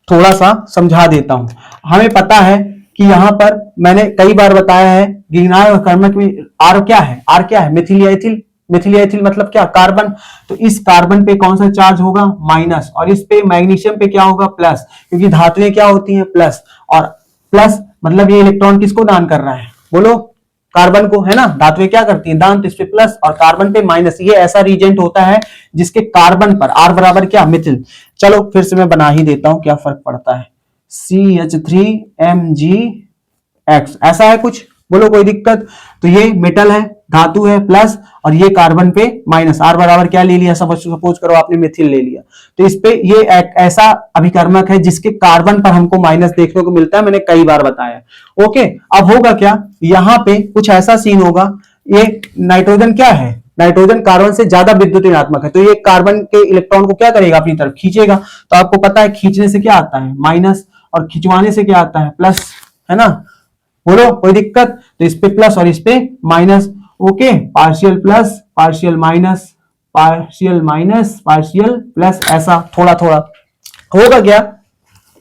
थोड़ा सा समझा देता हूं। हमें पता है कि यहां पर मैंने कई बार बताया है, ग्रिग्नार अपकर्मक में R क्या है, R क्या है, मिथिल या एथिल। मिथिल या एथिल मतलब क्या, कार्बन। तो इस कार्बन पे कौन सा चार्ज होगा, माइनस, और इस पे मैग्नीशियम पे क्या होगा, प्लस, क्योंकि धातुएं क्या होती हैं, प्लस। और प्लस मतलब ये इलेक्ट्रॉन किसको दान कर रहा है, बोलो, कार्बन को, है ना। धातुएं क्या करती हैं, दान, तो इस पे प्लस और कार्बन पे माइनस। ये ऐसा रीजेंट होता है जिसके कार्बन पर R बराबर क्या, मिथिल। चलो फिर से मैं बना ही देता हूं, क्या फर्क पड़ता है, CH3MgX, ऐसा है कुछ, बोलो कोई दिक्कत। तो ये मेटल है, धातु है, प्लस, और ये कार्बन पे माइनस। R बराबर क्या ले लिया, सपोज करो आपने मिथिल ले लिया, तो इस पे ये एक ऐसा अभिकर्मक है जिसके कार्बन पर हमको माइनस देखने को मिलता है, मैंने कई बार बताया। ओके, अब होगा क्या, यहाँ पे कुछ ऐसा सीन होगा, ये नाइट्रोजन क्या है, नाइट्रोजन कार्बन से ज्यादा विद्युत ऋणात्मक है, तो ये कार्बन के इलेक्ट्रॉन को क्या करेगा, अपनी तरफ खींचेगा। तो आपको पता है खींचने से क्या आता है माइनस, और खिंचवाने से क्या आता है प्लस, है ना। बोलो कोई दिक्कत, तो इस पे प्लस और इस पे minus. Okay, partial plus partial minus, partial minus partial plus, ऐसा थोड़ा थोड़ा होगा क्या,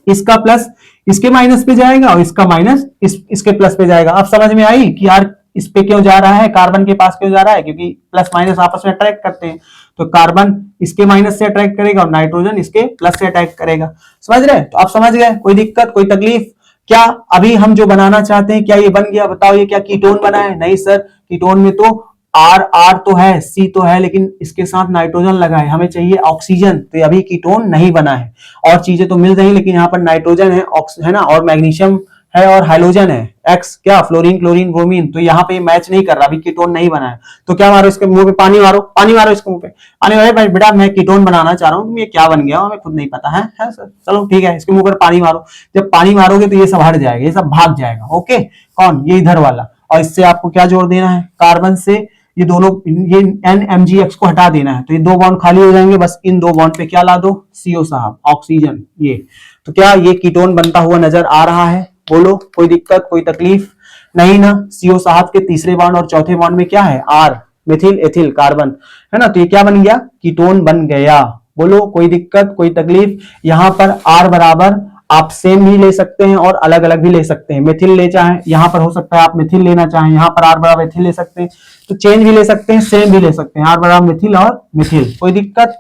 इसका प्लस इसके माइनस पे जाएगा और इसका माइनस इसके प्लस पे जाएगा। अब समझ में आई कि यार इस पे क्यों जा रहा है, कार्बन के पास क्यों जा रहा है, क्योंकि प्लस माइनस आपस में अट्रैक्ट करते हैं। तो कार्बन इसके माइनस से अट्रैक्ट करेगा और नाइट्रोजन इसके प्लस से अटैक करेगा। समझ रहे, तो आप समझ गए, कोई दिक्कत कोई तकलीफ क्या। अभी हम जो बनाना चाहते हैं क्या ये बन गया, बताओ ये क्या कीटोन बना है, नहीं सर, कीटोन में तो आर तो है, सी तो है, लेकिन इसके साथ नाइट्रोजन लगा है, हमें चाहिए ऑक्सीजन, तो ये अभी कीटोन नहीं बना है। और चीजें तो मिल रही, लेकिन यहाँ पर नाइट्रोजन है ना, और मैग्नीशियम है और हाइड्रोजन है, एक्स क्या फ्लोरीन क्लोरीन ब्रोमीन, तो यहाँ पे मैच नहीं कर रहा, अभी कीटोन नहीं बना है। तो क्या मारो इसके मुंह पे, पानी मारो, पानी मारो इसके मुंह पे, पानी मारो भाई बेटा, मैं कीटोन बनाना चाह रहा हूँ, ये क्या बन गया हमें खुद नहीं पता है सर, चलो ठीक है, इसके मुंह पर पानी मारो। जब पानी मारोगे तो ये सब हट जाएगा, ये सब भाग जाएगा। ओके, कौन, ये इधर वाला, और इससे आपको क्या जोड़ देना है, कार्बन से ये दोनों, ये NMgX को हटा देना है, तो ये दो बॉन्ड खाली हो जाएंगे, बस इन दो बॉन्ड पे क्या ला दो, CO साहब, ऑक्सीजन। ये तो क्या ये कीटोन बनता हुआ नजर आ रहा है, बोलो कोई दिक्कत कोई तकलीफ नहीं ना। CO साहब के तीसरे बॉन्ड और चौथे बॉन्ड में क्या है, R, मिथिल एथिल कार्बन, है ना, तो ये क्या बन गया, कीटोन बन गया। बोलो कोई दिक्कत कोई तकलीफ। यहां पर R बराबर आप सेम भी ले सकते हैं और अलग अलग भी ले सकते हैं, मिथिल ले चाहे, यहां पर हो सकता है आप मिथिल लेना चाहें, यहां पर R बराबर मिथिल ले सकते हैं, तो चेंज भी ले सकते हैं, सेम भी ले सकते हैं, R बराबर मिथिल और मिथिल, कोई दिक्कत।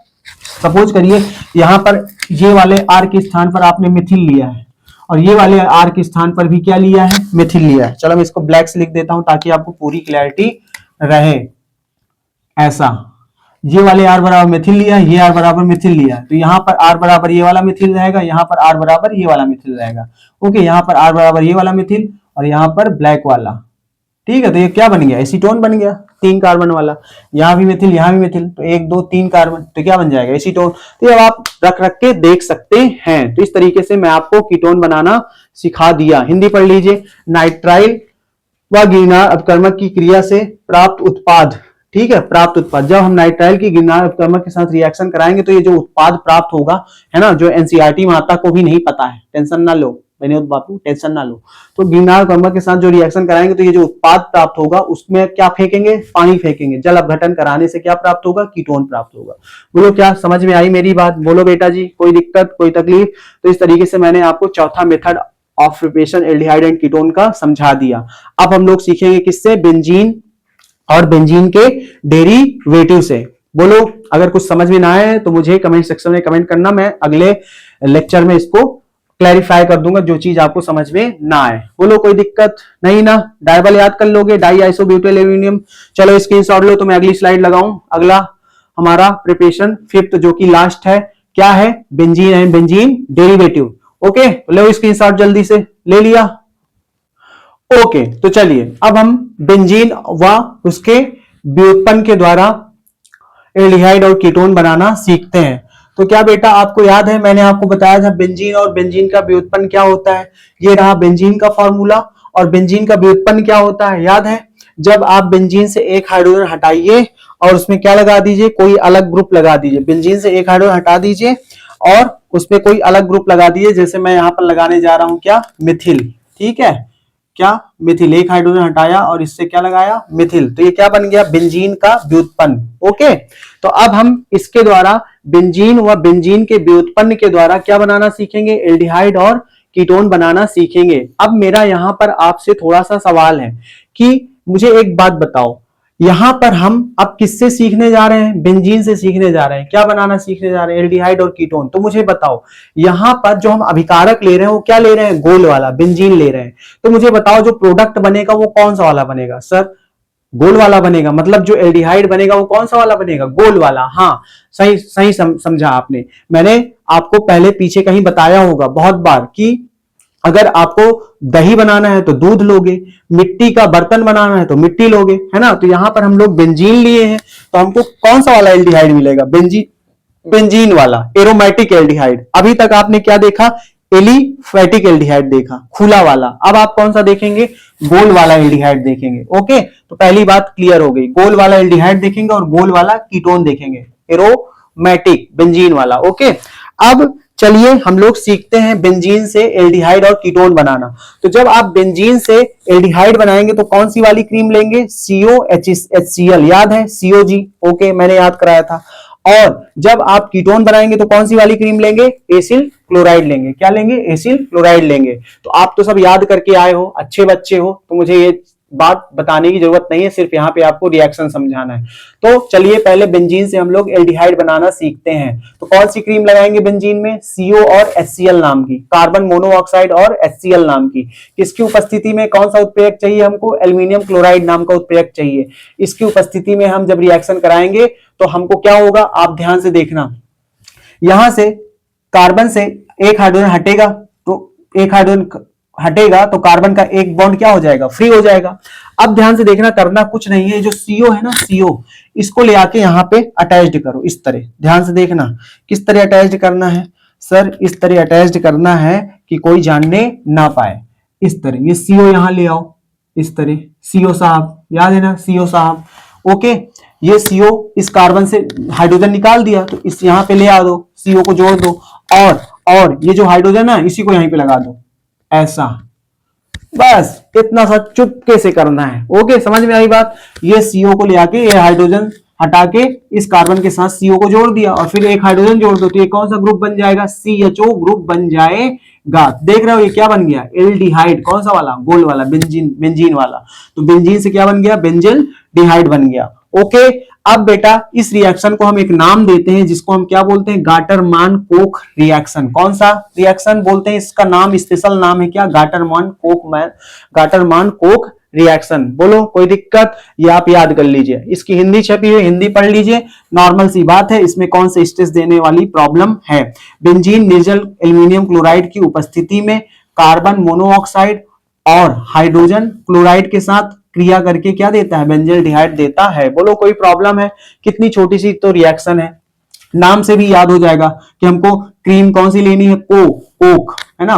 सपोज करिए यहां पर ये वाले R के स्थान पर आपने मिथिल लिया है, और ये वाले R के स्थान पर भी क्या लिया है, मिथिल लिया है। चलो मैं इसको ब्लैक से लिख देता हूं ताकि आपको पूरी क्लैरिटी रहे। ऐसा, ये वाले R बराबर मिथिल लिया, ये R बराबर मिथिल लिया, तो यहाँ पर R बराबर ये वाला मिथिल रहेगा, यहाँ पर R बराबर ये वाला मिथिल रहेगा। ओके, यहाँ पर R बराबर ये वाला मिथिल और यहाँ पर ब्लैक वाला, ठीक है। तो ये क्या बन गया, एसीटोन बन गया, 3 कार्बन वाला, यहाँ भी मिथिल यहाँ भी मिथिल, तो 1 2 3 कार्बन, तो क्या बन जाएगा, एसीटोन। तो अब आप रख रख के देख सकते हैं। तो इस तरीके से मैं आपको कीटोन बनाना सिखा दिया। हिंदी पढ़ लीजिए, नाइट्राइल व गिरनार अपकर्मक की क्रिया से प्राप्त उत्पाद, ठीक है, प्राप्त उत्पाद। जब हम नाइट्राइल की गिरनार अपकर्मक के साथ रिएक्शन कराएंगे तो ये जो उत्पाद प्राप्त होगा, है ना, जो एनसीईआरटी माता को भी नहीं पता है, टेंशन ना लो विनोद बापू, टेंशन ना लो। तो गिरनार अपकर्मक के साथ जो रिएक्शन कराएंगे तो ये जो उत्पाद प्राप्त होगा उसमें क्या फेंकेंगे, पानी फेंकेंगे, जल अपघटन कराने से क्या प्राप्त होगा, कीटोन प्राप्त होगा। बोलो क्या समझ में आई मेरी बात, बोलो बेटा जी, कोई दिक्कत कोई तकलीफ। तो इस तरीके से मैंने आपको चौथा method of preparation aldehyde and ketone का समझा दिया। अब हम लोग सीखेंगे किससे, बेंजीन और बेंजीन के डेरिवेटिव से। बोलो अगर कुछ समझ में ना आए तो मुझे कमेंट सेक्शन में कमेंट करना, मैं अगले लेक्चर में इसको क्लैरिफाई कर दूंगा जो चीज आपको समझ में ना आए। बोलो कोई दिक्कत नहीं ना। डायबल याद कर लोगे, डाई आइसोब्यूटाइल एल्यूमिनियम। चलो स्क्रीनशॉट लो तो मैं अगली स्लाइड लगाऊं। अगला हमारा प्रिपरेशन फिफ्थ जो कि लास्ट है, क्या है, benzene and benzene derivative. Okay, low screenshot जल्दी से, ले लिया। ओके, तो चलिए अब हम बेंजीन व उसके व्युत्पन्न के द्वारा एल्डिहाइड और कीटोन बनाना सीखते हैं। तो क्या बेटा आपको याद है, मैंने आपको बताया था बेंजीन और बेंजीन का व्युत्पन्न क्या होता है। ये रहा बेंजीन का फॉर्मूला, और बेंजीन का व्युत्पन्न क्या होता है, याद है, जब आप बेंजीन से एक हाइड्रोजन हटाइए और उसमें क्या लगा दीजिए, कोई अलग ग्रुप लगा दीजिए। बेंजीन से एक हाइड्रोजन हटा दीजिए और उसमें कोई अलग ग्रुप लगा दीजिए, जैसे मैं यहां पर लगाने जा रहा हूं क्या, मिथिल, ठीक है, क्या, मिथिल। एक हाइड्रोजन हटाया और इससे क्या लगाया, मिथिल, तो ये क्या बन गया, बेंजीन का व्युत्पन्न। ओके, तो अब हम इसके द्वारा बेंजीन व बेंजीन के व्युत्पन्न के द्वारा क्या बनाना सीखेंगे, एल्डिहाइड और कीटोन बनाना सीखेंगे। अब मेरा यहां पर आपसे थोड़ा सा सवाल है कि मुझे एक बात बताओ, यहां पर हम अब किससे सीखने जा रहे हैं, बेंजीन से सीखने जा रहे हैं, क्या बनाना सीखने जा रहे हैं, एल्डिहाइड और कीटोन। तो मुझे बताओ यहां पर जो हम अभिकारक ले रहे हैं वो क्या ले रहे हैं, गोल वाला बेंजीन ले रहे हैं। तो मुझे बताओ जो प्रोडक्ट बनेगा वो कौन सा वाला बनेगा, सर गोल वाला बनेगा, मतलब जो एल्डिहाइड बनेगा वो कौन सा वाला बनेगा, गोल वाला। हाँ, सही सही समझा आपने। मैंने आपको पहले पीछे कहीं बताया होगा बहुत बार कि अगर आपको दही बनाना है तो दूध लोगे, मिट्टी का बर्तन बनाना है तो मिट्टी लोगे, है ना। तो यहां पर हम लोग बेंजीन लिए हैं, तो हमको कौन सा वाला एल्डिहाइड मिलेगा, बेंजीन वाला, एरोमेटिक एल्डिहाइड। अभी तक आपने क्या देखा, एलिफेटिक एल्डिहाइड देखा, खुला वाला। अब आप कौन सा देखेंगे? गोल वाला एल्डिहाइड देखेंगे। ओके, तो पहली बात क्लियर हो गई, गोल वाला एल्डिहाइड देखेंगे और गोल वाला कीटोन देखेंगे, एरोमेटिक बेंजीन वाला। ओके, अब चलिए हम लोग सीखते हैं बेंजीन से एल्डिहाइड और कीटोन बनाना। तो जब आप बेंजीन से एल्डिहाइड बनाएंगे तो कौन सी वाली क्रीम लेंगे? COHCl, याद है? COG। ओके, मैंने याद कराया था। और जब आप कीटोन बनाएंगे तो कौन सी वाली क्रीम लेंगे? एसिल क्लोराइड लेंगे। क्या लेंगे? एसिल क्लोराइड लेंगे। तो आप तो सब याद करके आए हो, अच्छे बच्चे हो, तो मुझे ये बात बताने की जरूरत नहीं है, सिर्फ यहाँ पे आपको रिएक्शन समझाना है। तो चलिए पहले बेंजीन से हम लोग एल्डिहाइड बनाना सीखते हैं। तो कौन सी क्रीम लगाएंगे बेंजीन में? CO और HCl नाम की, कार्बन मोनोऑक्साइड और HCl नाम की। किसकी उपस्थिति में कौन सा उत्प्रेरक चाहिए हमको? एल्यूमिनियम क्लोराइड नाम का उत्प्रेरक चाहिए। इसकी उपस्थिति में हम जब रिएक्शन कराएंगे तो हमको क्या होगा, आप ध्यान से देखना। यहां से कार्बन से एक हाइड्रोजन हटेगा, तो एक हाइड्रोजन हटेगा तो कार्बन का एक बॉन्ड क्या हो जाएगा? फ्री हो जाएगा। अब ध्यान से देखना, करना कुछ नहीं है, जो CO है ना, CO, इसको ले आके यहाँ पे अटैच्ड करो इस तरह। ध्यान से देखना किस तरह अटैच्ड करना है सर, इस तरह अटैच्ड करना है कि कोई जानने ना पाए। इस तरह ये CO यहाँ ले आओ, इस तरह। CO साहब, याद है ना? CO साहब। ओके, ये CO इस कार्बन से हाइड्रोजन निकाल दिया, तो इस यहाँ पे ले आ दो, CO को जोड़ दो, और ये जो हाइड्रोजन है इसी को यहीं पे लगा दो, ऐसा। बस इतना सा चुपके से करना है। ओके, समझ में आई बात? ये CO को ले आके, ये हाइड्रोजन हटा के इस कार्बन के साथ CO को जोड़ दिया और फिर एक हाइड्रोजन जोड़ दो, तो ये कौन सा ग्रुप बन जाएगा? CHO ग्रुप बन जाएगा। देख रहे हो ये क्या बन गया? एल्डिहाइड। कौन सा वाला? गोल वाला, बेंजीन वाला। तो बेंजीन से क्या बन गया? बेंजिल डिहाइड बन गया। ओके, अब बेटा इस रिएक्शन को हम एक नाम देते हैं, जिसको हम क्या बोलते हैं? गाटरमान कोख रिएक्शन। कौन सा रिएक्शन बोलते हैं? इसका नाम, स्पेशल नाम है क्या? गाटरमान कोख रिएक्शन। बोलो, कोई दिक्कत? ये आप याद कर लीजिए, इसकी हिंदी छपी हुई, हिंदी पढ़ लीजिए, नॉर्मल सी बात है, इसमें कौन से स्ट्रेस देने वाली प्रॉब्लम है। बेंजीन निर्जल एल्यूमिनियम क्लोराइड की उपस्थिति में कार्बन मोनोऑक्साइड और हाइड्रोजन क्लोराइड के साथ क्रिया करके क्या देता है? बेंजिल डिहाइड देता है। बोलो, कोई प्रॉब्लम है? कितनी छोटी सी तो रिएक्शन है, नाम से भी याद हो जाएगा कि हमको क्रीम कौन सी लेनी है? कोक, है ना?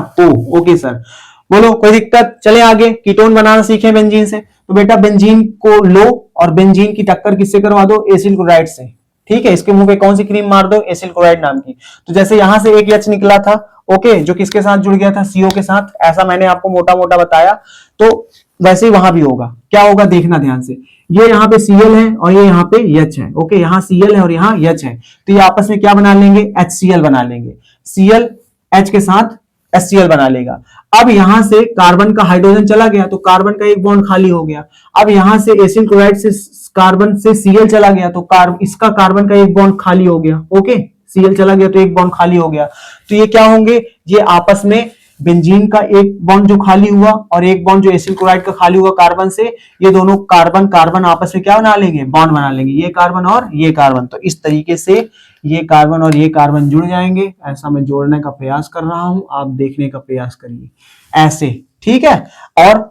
ओके सर, बोलो कोई दिक्कत? चले आगे, कीटोन बनाना सीखे बेंजीन से। तो बेटा बेंजीन को लो और बेंजीन की टक्कर किससे करवा दो? एसिल क्लोराइड से। ठीक है, इसके मुंह पे कौन सी क्रीम मार दो? एसिल क्लोराइड नाम की। तो जैसे यहां से एक H निकला था, ओके, जो किसके साथ जुड़ गया था? CO के साथ। ऐसा मैंने आपको मोटा मोटा बताया, तो वैसे ही वहां भी होगा। क्या होगा देखना ध्यान से, ये यहाँ पे Cl है और ये यहाँ पे H है। ओके, यहाँ Cl है और यहाँ H है, तो ये आपस में क्या बना लेंगे? HCl बना लेंगे। Cl H के साथ HCl बना लेगा। अब यहां से कार्बन का हाइड्रोजन चला गया तो कार्बन का एक बॉन्ड खाली हो गया। अब यहां से एसिल क्लोराइड से कार्बन से Cl चला गया तो इसका कार्बन का एक बॉन्ड खाली हो गया। ओके, Cl चला गया तो एक बॉन्ड खाली हो गया, तो ये क्या होंगे? ये आपस में बेंजीन का एक बॉन्ड जो खाली हुआ और एक बॉन्ड जो एसिल क्लोराइड का खाली हुआ कार्बन से, ये दोनों कार्बन आपस में क्या बना लेंगे? बॉन्ड बना लेंगे, ये कार्बन और ये कार्बन। तो इस तरीके से ये कार्बन और ये कार्बन जुड़ जाएंगे। ऐसा मैं जोड़ने का प्रयास कर रहा हूं, आप देखने का प्रयास करिए, ऐसे। ठीक है, और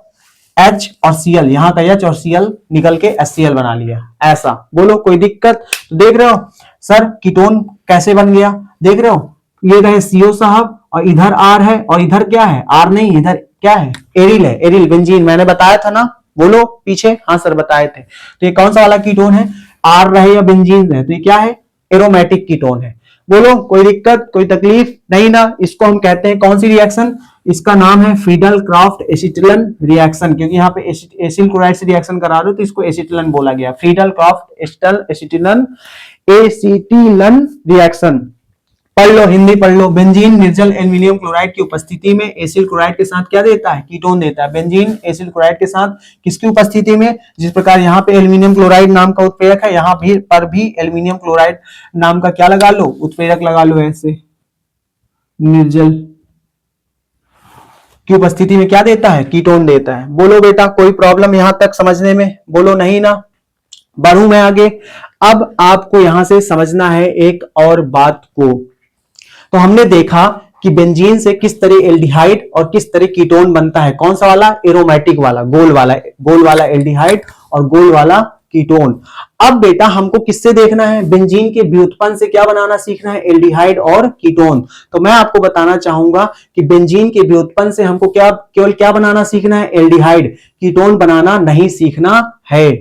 H और Cl, यहाँ का H और Cl निकल के HCl बना लिया, ऐसा। बोलो, कोई दिक्कत? तो देख रहे हो सर कीटोन कैसे बन गया? देख रहे हो, ये रहे CO साहब और इधर R है और इधर क्या है? R नहीं, इधर क्या है? एरिल है, एरिल बेंजीन। मैंने बताया था ना, बोलो पीछे। हाँ सर बताए थे। तो ये कौन सा वाला कीटोन है? R रहे या बेंजीन रहे, तो ये क्या है? एरोमेटिक कीटोन है। बोलो, कोई दिक्कत, कोई तकलीफ नहीं ना? इसको हम कहते हैं कौन सी रिएक्शन? इसका नाम है फ्रीडल क्राफ्ट एसिटिलन रिएक्शन, क्योंकि यहाँ पे एसिल क्लोराइड से रिएक्शन करा दो तो इसको एसिटिलन बोला गया। Friedel Crafts acetylation reaction. पढ़ लो, हिंदी पढ़ लो। बेंजीन निर्जल एल्यूमिनियम क्लोराइड की उपस्थिति में एसिल क्लोराइड के साथ क्या देता है? कीटोन देता है। बेंजीन एसिल क्लोराइड के साथ किसकी उपस्थिति में? जिस प्रकार यहाँ पे एल्यूमिनियम क्लोराइड नाम का उत्प्रेरक है, यहाँ भी पर भी एल्यूमिनियम क्लोराइड नाम का क्या लगा लो? उत्प्रेरक लगा लो, ऐसे। निर्जल की उपस्थिति में क्या देता है? कीटोन देता है। बोलो बेटा, कोई प्रॉब्लम यहां तक समझने में? बोलो नहीं ना? बढ़ूं मैं आगे। अब आपको यहां से समझना है एक और बात को। तो हमने देखा कि बेंजीन से किस तरह एल्डिहाइड और किस तरह कीटोन बनता है। कौन सा वाला? एरोमेटिक वाला, गोल वाला एल्डिहाइड और गोल वाला कीटोन। अब बेटा हमको किससे देखना है, बेंजीन के व्युत्पन्न से क्या बनाना सीखना है, एल्डिहाइड और कीटोन। तो मैं आपको बताना चाहूंगा कि बेंजीन के व्युत्पन्न से हमको क्या केवल क्या बनाना सीखना है, एल्डिहाइड, कीटोन बनाना नहीं सीखना है।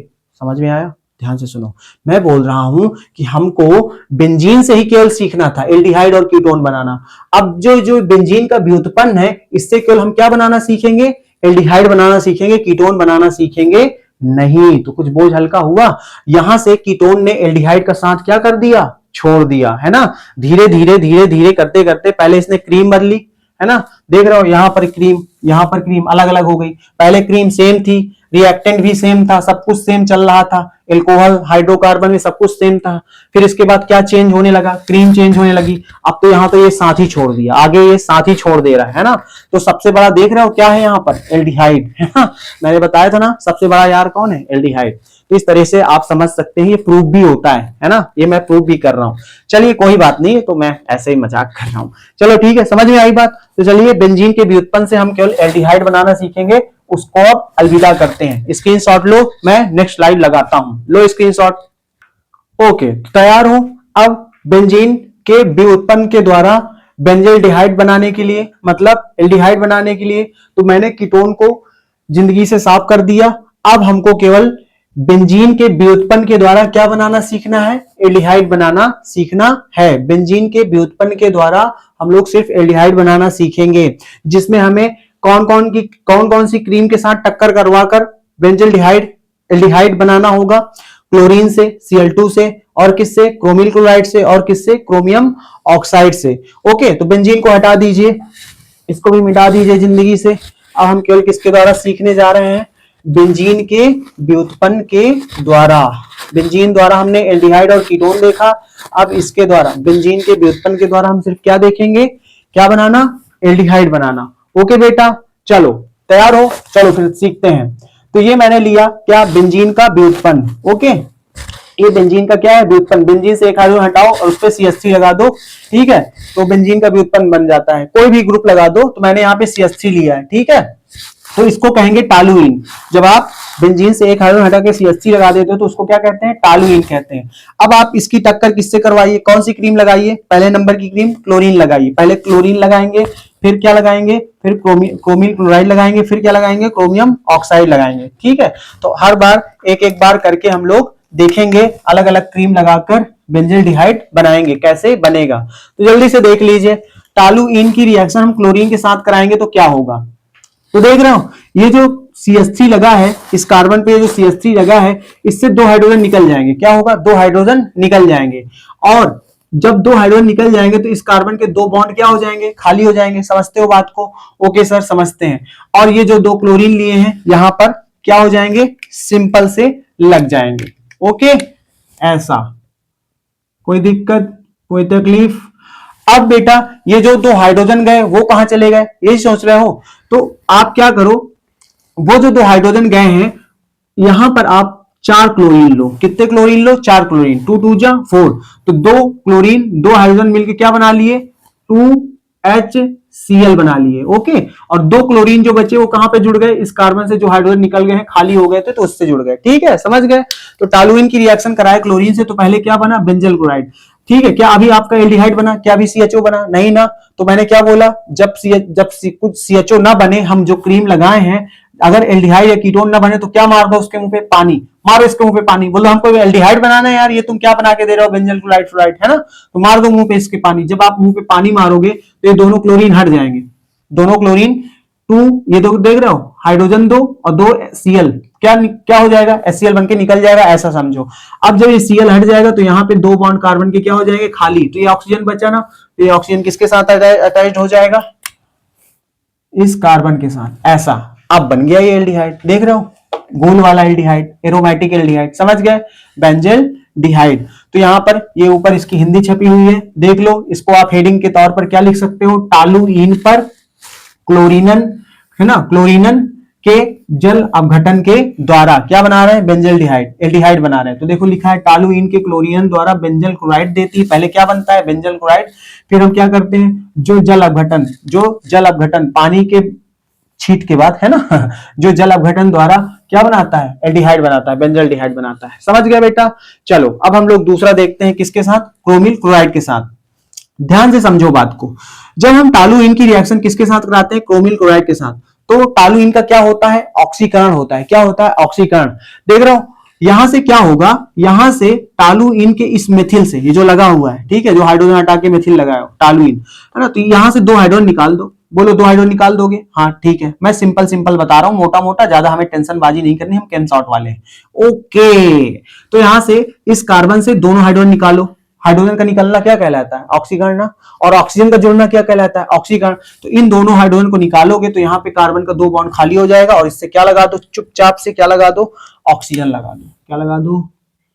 समझ में आया, ध्यान से सुनो। मैं बोल रहा हूं कि हमको बेंजीन से ही केवल सीखना था एल्डिहाइड और कीटोन बनाना। अब जो जो बेंजीन का व्युत्पन्न है इससे केवल हम क्या बनाना सीखेंगे, एल्डिहाइड बनाना सीखेंगे, कीटोन बनाना सीखेंगे नहीं। तो कुछ बोझ हल्का हुआ। यहां से कीटोन ने एल्डिहाइड का साथ क्या कर दिया, छोड़ दिया, है ना। धीरे धीरे धीरे धीरे करते करते पहले इसने क्रीम बदली, है ना। देख रहे हो यहां पर क्रीम, यहां पर क्रीम अलग अलग हो गई। पहले क्रीम सेम थी, रिएक्टेंट भी सेम था, सब कुछ सेम चल रहा था, एल्कोहल हाइड्रोकार्बन में सब कुछ सेम था। फिर इसके बाद क्या चेंज होने लगा, क्रीम चेंज होने लगी। अब तो यहाँ तो ये साथ ही छोड़ दिया, आगे ये साथ ही छोड़ दे रहा है ना। तो सबसे बड़ा देख रहे हो क्या है यहाँ पर, एल्डिहाइड, है ना। मैंने बताया था ना सबसे बड़ा यार कौन है, एल्डिहाइड। तो इस तरह से आप समझ सकते हैं, ये प्रूफ भी होता है ना, ये मैं प्रूफ भी कर रहा हूं। चलिए कोई बात नहीं, तो मैं ऐसे ही मजाक कर रहा हूं। चलो ठीक है, समझ में आई बात। तो चलिए बेंजीन के व्युत्पन्न से हम केवल एल्डिहाइड बनाना सीखेंगे, उसको अब अलविदा करते हैं। स्क्रीनशॉट लो, मैं नेक्स्ट स्लाइड लगाता हूं, लो स्क्रीनशॉट। ओके, तैयार हो। अब बेंजीन के व्युत्पन्न के द्वारा बेंजल्डिहाइड बनाने के लिए, मतलब एल्डिहाइड बनाने के लिए, तो मैंने कीटोन को जिंदगी से साफ कर दिया। अब हमको केवल बेंजीन के व्युत्पन्न के द्वारा क्या बनाना सीखना है, एल्डिहाइड बनाना सीखना है। बेंजीन के व्युत्पन्न के द्वारा हम लोग सिर्फ एल्डिहाइड बनाना सीखेंगे, जिसमें हमें कौन कौन सी क्रीम के साथ टक्कर करवाकर बेंजल्डिहाइड एल्डिहाइड बनाना होगा, क्लोरीन से, Cl2 से, और किससे, क्रोमिल क्लोराइड से, और किससे, क्रोमियम ऑक्साइड से। ओके, तो बेंजीन को हटा दीजिए, इसको भी मिटा दीजिए जिंदगी से। अब हम केवल किसके द्वारा सीखने जा रहे हैं, बेंजीन के व्युत्पन्न के द्वारा। बेंजीन द्वारा हमने एल्डिहाइड और कीटोन देखा, अब इसके द्वारा बेंजीन के व्युत्पन्न के द्वारा हम सिर्फ क्या देखेंगे, क्या बनाना, एल्डिहाइड बनाना। ओके बेटा, चलो तैयार हो, चलो फिर सीखते हैं। तो ये मैंने लिया क्या, बेंजीन का व्युत्पन्न। ओके, ये बेंजीन का क्या है, व्युत्पन्न। बेंजीन से एक हाइड्रोजन हटाओ और उस पर CH3 लगा दो, ठीक है, तो बेंजीन का व्युत्पन्न बन जाता है। कोई भी ग्रुप लगा दो, तो मैंने यहाँ पे CH3 लिया है, ठीक है, तो इसको कहेंगे टालुइन। जब आप बेंजीन से एक हाइड्रोजन हटा के CH3 लगा देते हो तो उसको क्या कहते हैं, टालुइन कहते हैं। अब आप इसकी टक्कर किससे करवाइए, कौन सी क्रीम लगाइए, पहले नंबर की क्रीम क्लोरीन लगाइए। पहले क्लोरीन लगाएंगे, फिर क्या लगाएंगे, फिर क्रोमिल क्लोराइड लगाएंगे, फिर क्या लगाएंगे, क्रोमियम ऑक्साइड लगाएंगे, ठीक है। तो हर बार एक एक बार करके हम लोग देखेंगे, अलग अलग क्रीम लगाकर बेंजल्डिहाइड बनाएंगे, कैसे बनेगा। तो जल्दी से देख लीजिए, टालुइन की रिएक्शन हम क्लोरीन के साथ कराएंगे तो क्या होगा। तो देख रहे हो ये जो CH3 लगा है, इस कार्बन पे जो CH3 लगा है, इससे 2 हाइड्रोजन निकल जाएंगे। क्या होगा, 2 हाइड्रोजन निकल जाएंगे। और जब 2 हाइड्रोजन निकल जाएंगे तो इस कार्बन के 2 बॉन्ड क्या हो जाएंगे, खाली हो जाएंगे। समझते हो बात को, ओके सर समझते हैं। और ये जो 2 क्लोरीन लिए हैं यहां पर क्या हो जाएंगे, सिंपल से लग जाएंगे। ओके, ऐसा कोई दिक्कत, कोई तकलीफ। अब बेटा ये जो 2 हाइड्रोजन गए वो कहां चले गए, यही सोच रहे हो। तो आप क्या करो, वो जो 2 हाइड्रोजन गए हैं यहां पर आप 4 क्लोरीन लो। कितने क्लोरीन लो, 4 क्लोरीन, 2 2 जा 4। तो 2 क्लोरीन 2 हाइड्रोजन मिलकर क्या बना लिए, 2HCl बना लिए। ओके, और 2 क्लोरीन जो बचे वो कहां पे जुड़ गए, इस कार्बन से जो हाइड्रोजन निकल गए हैं, खाली हो गए थे तो उससे जुड़ गए। ठीक है, समझ गए। तो टालुइन की रिएक्शन कराए क्लोरीन से तो पहले क्या बना, बेंजल क्लोराइड। ठीक है, क्या अभी आपका एल्डिहाइड बना, क्या अभी CHO बना, नहीं ना। तो मैंने क्या बोला, जब कुछ CHO ना बने, हम जो क्रीम लगाए हैं, अगर एल्डिहाइड या कीटोन ना बने तो क्या मार दो उसके मुंह पे, पानी मारो, इसके मुंह पे पानी। बोलो हमको एल्डिहाइड बनाना है यार, ये तुम क्या बना के दे रहे हो, बेंजल क्लोराइड फ्लोराइड, है ना। तो मार दो मुंह पे इसके पानी। जब आप मुंह पे पानी मारोगे तो ये दोनों क्लोरीन हट जाएंगे, दोनों क्लोरीन 2, ये दो देख रहे हो, हाइड्रोजन 2 और 2 Cl, क्या हो जाएगा, HCl बन के निकल जाएगा, ऐसा समझो। अब जब ये Cl हट जाएगा तो यहाँ पे 2 बॉन्ड कार्बन के क्या हो जाएंगे, खाली। तो ये ऑक्सीजन बचा ना, तो ये ऑक्सीजन किसके साथ अटैच्ड हो जाएगा, इस कार्बन के साथ, ऐसा। अब बन गया ये एल्डिहाइड, देख रहे हो, गोल वाला एल्डिहाइड, एरोमेटिक एल्डिहाइड, समझ गए, बेंजल डिहाइड। तो यहां पर ये ऊपर इसकी हिंदी छपी हुई है, देख लो। इसको आप हेडिंग के तौर पर क्या लिख सकते हो, टालुइन पर क्लोरीनन, है ना, क्लोरीनन के जल अपघटन के द्वारा क्या बना रहे हैं, बेंजल डिहाइड, एल्डिहाइड बना रहे हैं। तो देखो लिखा है टालुइन के क्लोरीनन द्वारा बेंजल क्लोराइड देती है। पहले क्या बनता है, बेंजल क्लोराइड। फिर हम क्या करते हैं, जो जल अपघटन पानी के छीट के बाद, है ना जो जल अपघटन द्वारा क्या बनाता है? एल्डिहाइड बनाता है, बेंजल्डिहाइड बनाता है। समझ गया बेटा? चलो अब हम लोग दूसरा देखते हैं, किसके साथ? क्रोमिल क्लोराइड के साथ। ध्यान से समझो बात को। जब हम टालुइन की रिएक्शन किसके साथ कराते हैं? क्रोमिल क्लोराइड के साथ। तो टालुइन का क्या होता है? ऑक्सीकरण होता है। क्या होता है? ऑक्सीकरण। देख रहे हो यहां से क्या होगा? यहां से टालुइन के इस मेथिल से, ये जो लगा हुआ है, ठीक है, जो हाइड्रोजन हटा के मेथिल लगाया टालुइन, है ना, तो यहां से 2 हाइड्रोजन निकाल दो। बोलो 2 हाइड्रोजन निकाल दोगे? हाँ ठीक है, मैं सिंपल सिंपल बता रहा हूं, मोटा मोटा, ज्यादा हमें टेंशन बाजी नहीं करनी, हम कैन शॉर्ट वाले हैं। ओके, तो यहां से इस कार्बन से दोनों हाइड्रोजन निकालो। हाइड्रोजन का निकलना क्या कहलाता है? ऑक्सीकरण ना। और ऑक्सीजन का जुड़ना क्या कहलाता है? ऑक्सीकरण। तो इन दोनों हाइड्रोजन को निकालोगे तो यहाँ पे कार्बन का 2 बॉन्ड खाली हो जाएगा, और इससे क्या लगा दो? चुपचाप से क्या लगा दो? ऑक्सीजन लगा दो। क्या लगा दो?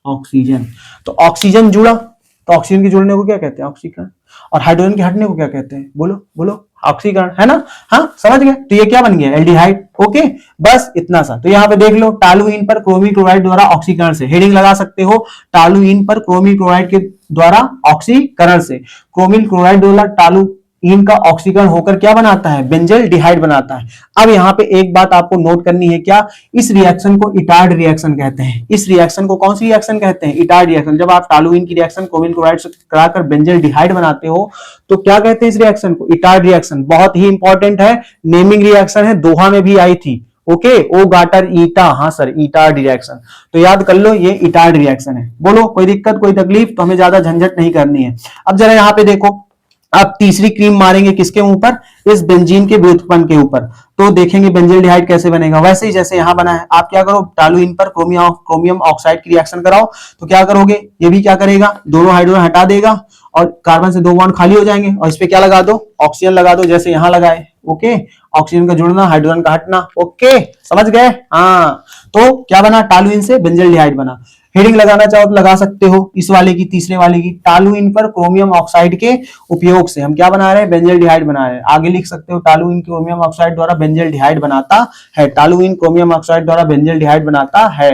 ऑक्सीजन। तो ऑक्सीजन जुड़ा, तो ऑक्सीजन के जुड़ने को क्या कहते हैं? ऑक्सीकरण। और हाइड्रोजन के हटने को क्या कहते हैं? बोलो बोलो, ऑक्सीकरण, है ना? हाँ समझ गए? तो ये क्या बन गया? एल्डिहाइड। ओके, बस इतना सा। तो यहाँ पे देख लो, टालुइन पर क्रोमिल क्लोराइड द्वारा ऑक्सीकरण से, हेडिंग लगा सकते हो, टालुइन पर क्रोमिल क्लोराइड के द्वारा ऑक्सीकरण से। क्रोमिल क्लोराइड द्वारा टालुइन का ऑक्सीकरण होकर क्या बनाता है? बेंजल्डिहाइड बनाता है। अब यहाँ पे एक बात आपको नोट करनी है, क्या? इस रिएक्शन को इटार्ड रिएक्शन कहते हैं। इस रिएक्शन को कौन सी रिएक्शन कहते हैं? Etard reaction. जब आप टालुइन की रिएक्शन क्रोमिल क्लोराइड से कराकर बेंजल्डिहाइड बनाते हो तो क्या कहते हैं इस रिएक्शन को? Etard reaction. बहुत ही इंपॉर्टेंट है, नेमिंग रिएक्शन है, दोहा में भी आई थी। ओके, ओ गाटर ईटा, हाँ सर, इटार्ड रिएक्शन। तो याद कर लो, ये इटार्ड रिएक्शन है। बोलो कोई दिक्कत, कोई तकलीफ? तो हमें ज्यादा झंझट नहीं करनी है। अब जरा यहाँ पे देखो, आप तीसरी क्रीम मारेंगे किसके ऊपर? इस बेंजीन के व्युत्पन्न के ऊपर, तो देखेंगे बेंजल्डिहाइड कैसे बनेगा। वैसे ही जैसे यहां बना है। आप क्या करो, टालुइन पर क्रोमियम ऑक्साइड की रिएक्शन कराओ, तो क्या करोगे? ये भी क्या करेगा? दोनों हाइड्रोजन हटा देगा और कार्बन से 2 बॉन्ड खाली हो जाएंगे, और इस पे क्या लगा दो? ऑक्सीजन लगा दो, जैसे यहां लगाए। ओके, ऑक्सीजन का जुड़ना, हाइड्रोजन का हटना। ओके, समझ गए? हाँ, तो क्या बना? टालुइन से बेंजल्डिहाइड बना। हेडिंग लगाना चाहो तो लगा सकते हो, इस वाले की, तीसरे वाले की, टालुइन पर क्रोमियम ऑक्साइड के उपयोग से हम क्या बना रहे हैं? बेंजल्डिहाइड बना रहे हैं। आगे लिख सकते हो, टालुइन क्रोमियम ऑक्साइड द्वारा बेंजल्डिहाइड बनाता है। टालुइन क्रोमियम ऑक्साइड द्वारा बेंजल्डिहाइड बनाता है।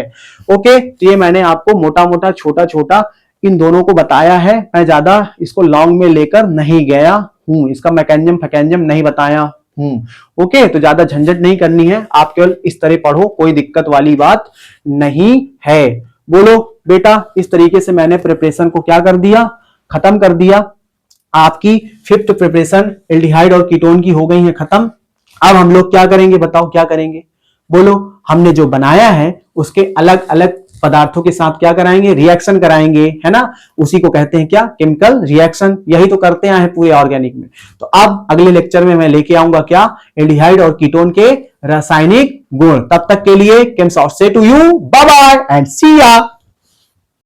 ओके, तो ये मैंने आपको मोटा मोटा, छोटा छोटा इन दोनों को बताया है। मैं ज्यादा इसको लॉन्ग में लेकर नहीं गया हूं, इसका मैकेनिज्म फैकेनिज्म नहीं बताया हूं। ओके, तो ज्यादा झंझट नहीं करनी है, आप केवल इस तरह पढ़ो, कोई दिक्कत वाली बात नहीं है। बोलो बेटा, इस तरीके से मैंने प्रिपरेशन को क्या कर दिया? खत्म कर दिया। आपकी 5th प्रिपरेशन एल्डिहाइड और कीटोन की हो गई है खत्म। अब हम लोग क्या करेंगे? बताओ क्या करेंगे? बोलो, हमने जो बनाया है उसके अलग अलग पदार्थों के साथ क्या कराएंगे? रिएक्शन कराएंगे, है ना? उसी को कहते हैं क्या? Chemical reaction. यही तो करते आए हैं पूरे ऑर्गेनिक में। तो अब अगले लेक्चर में मैं लेके आऊंगा क्या? एल्डिहाइड और कीटोन के रासायनिक गुण। तब तक के लिए केम शॉर्ट से to you, bye bye and see या।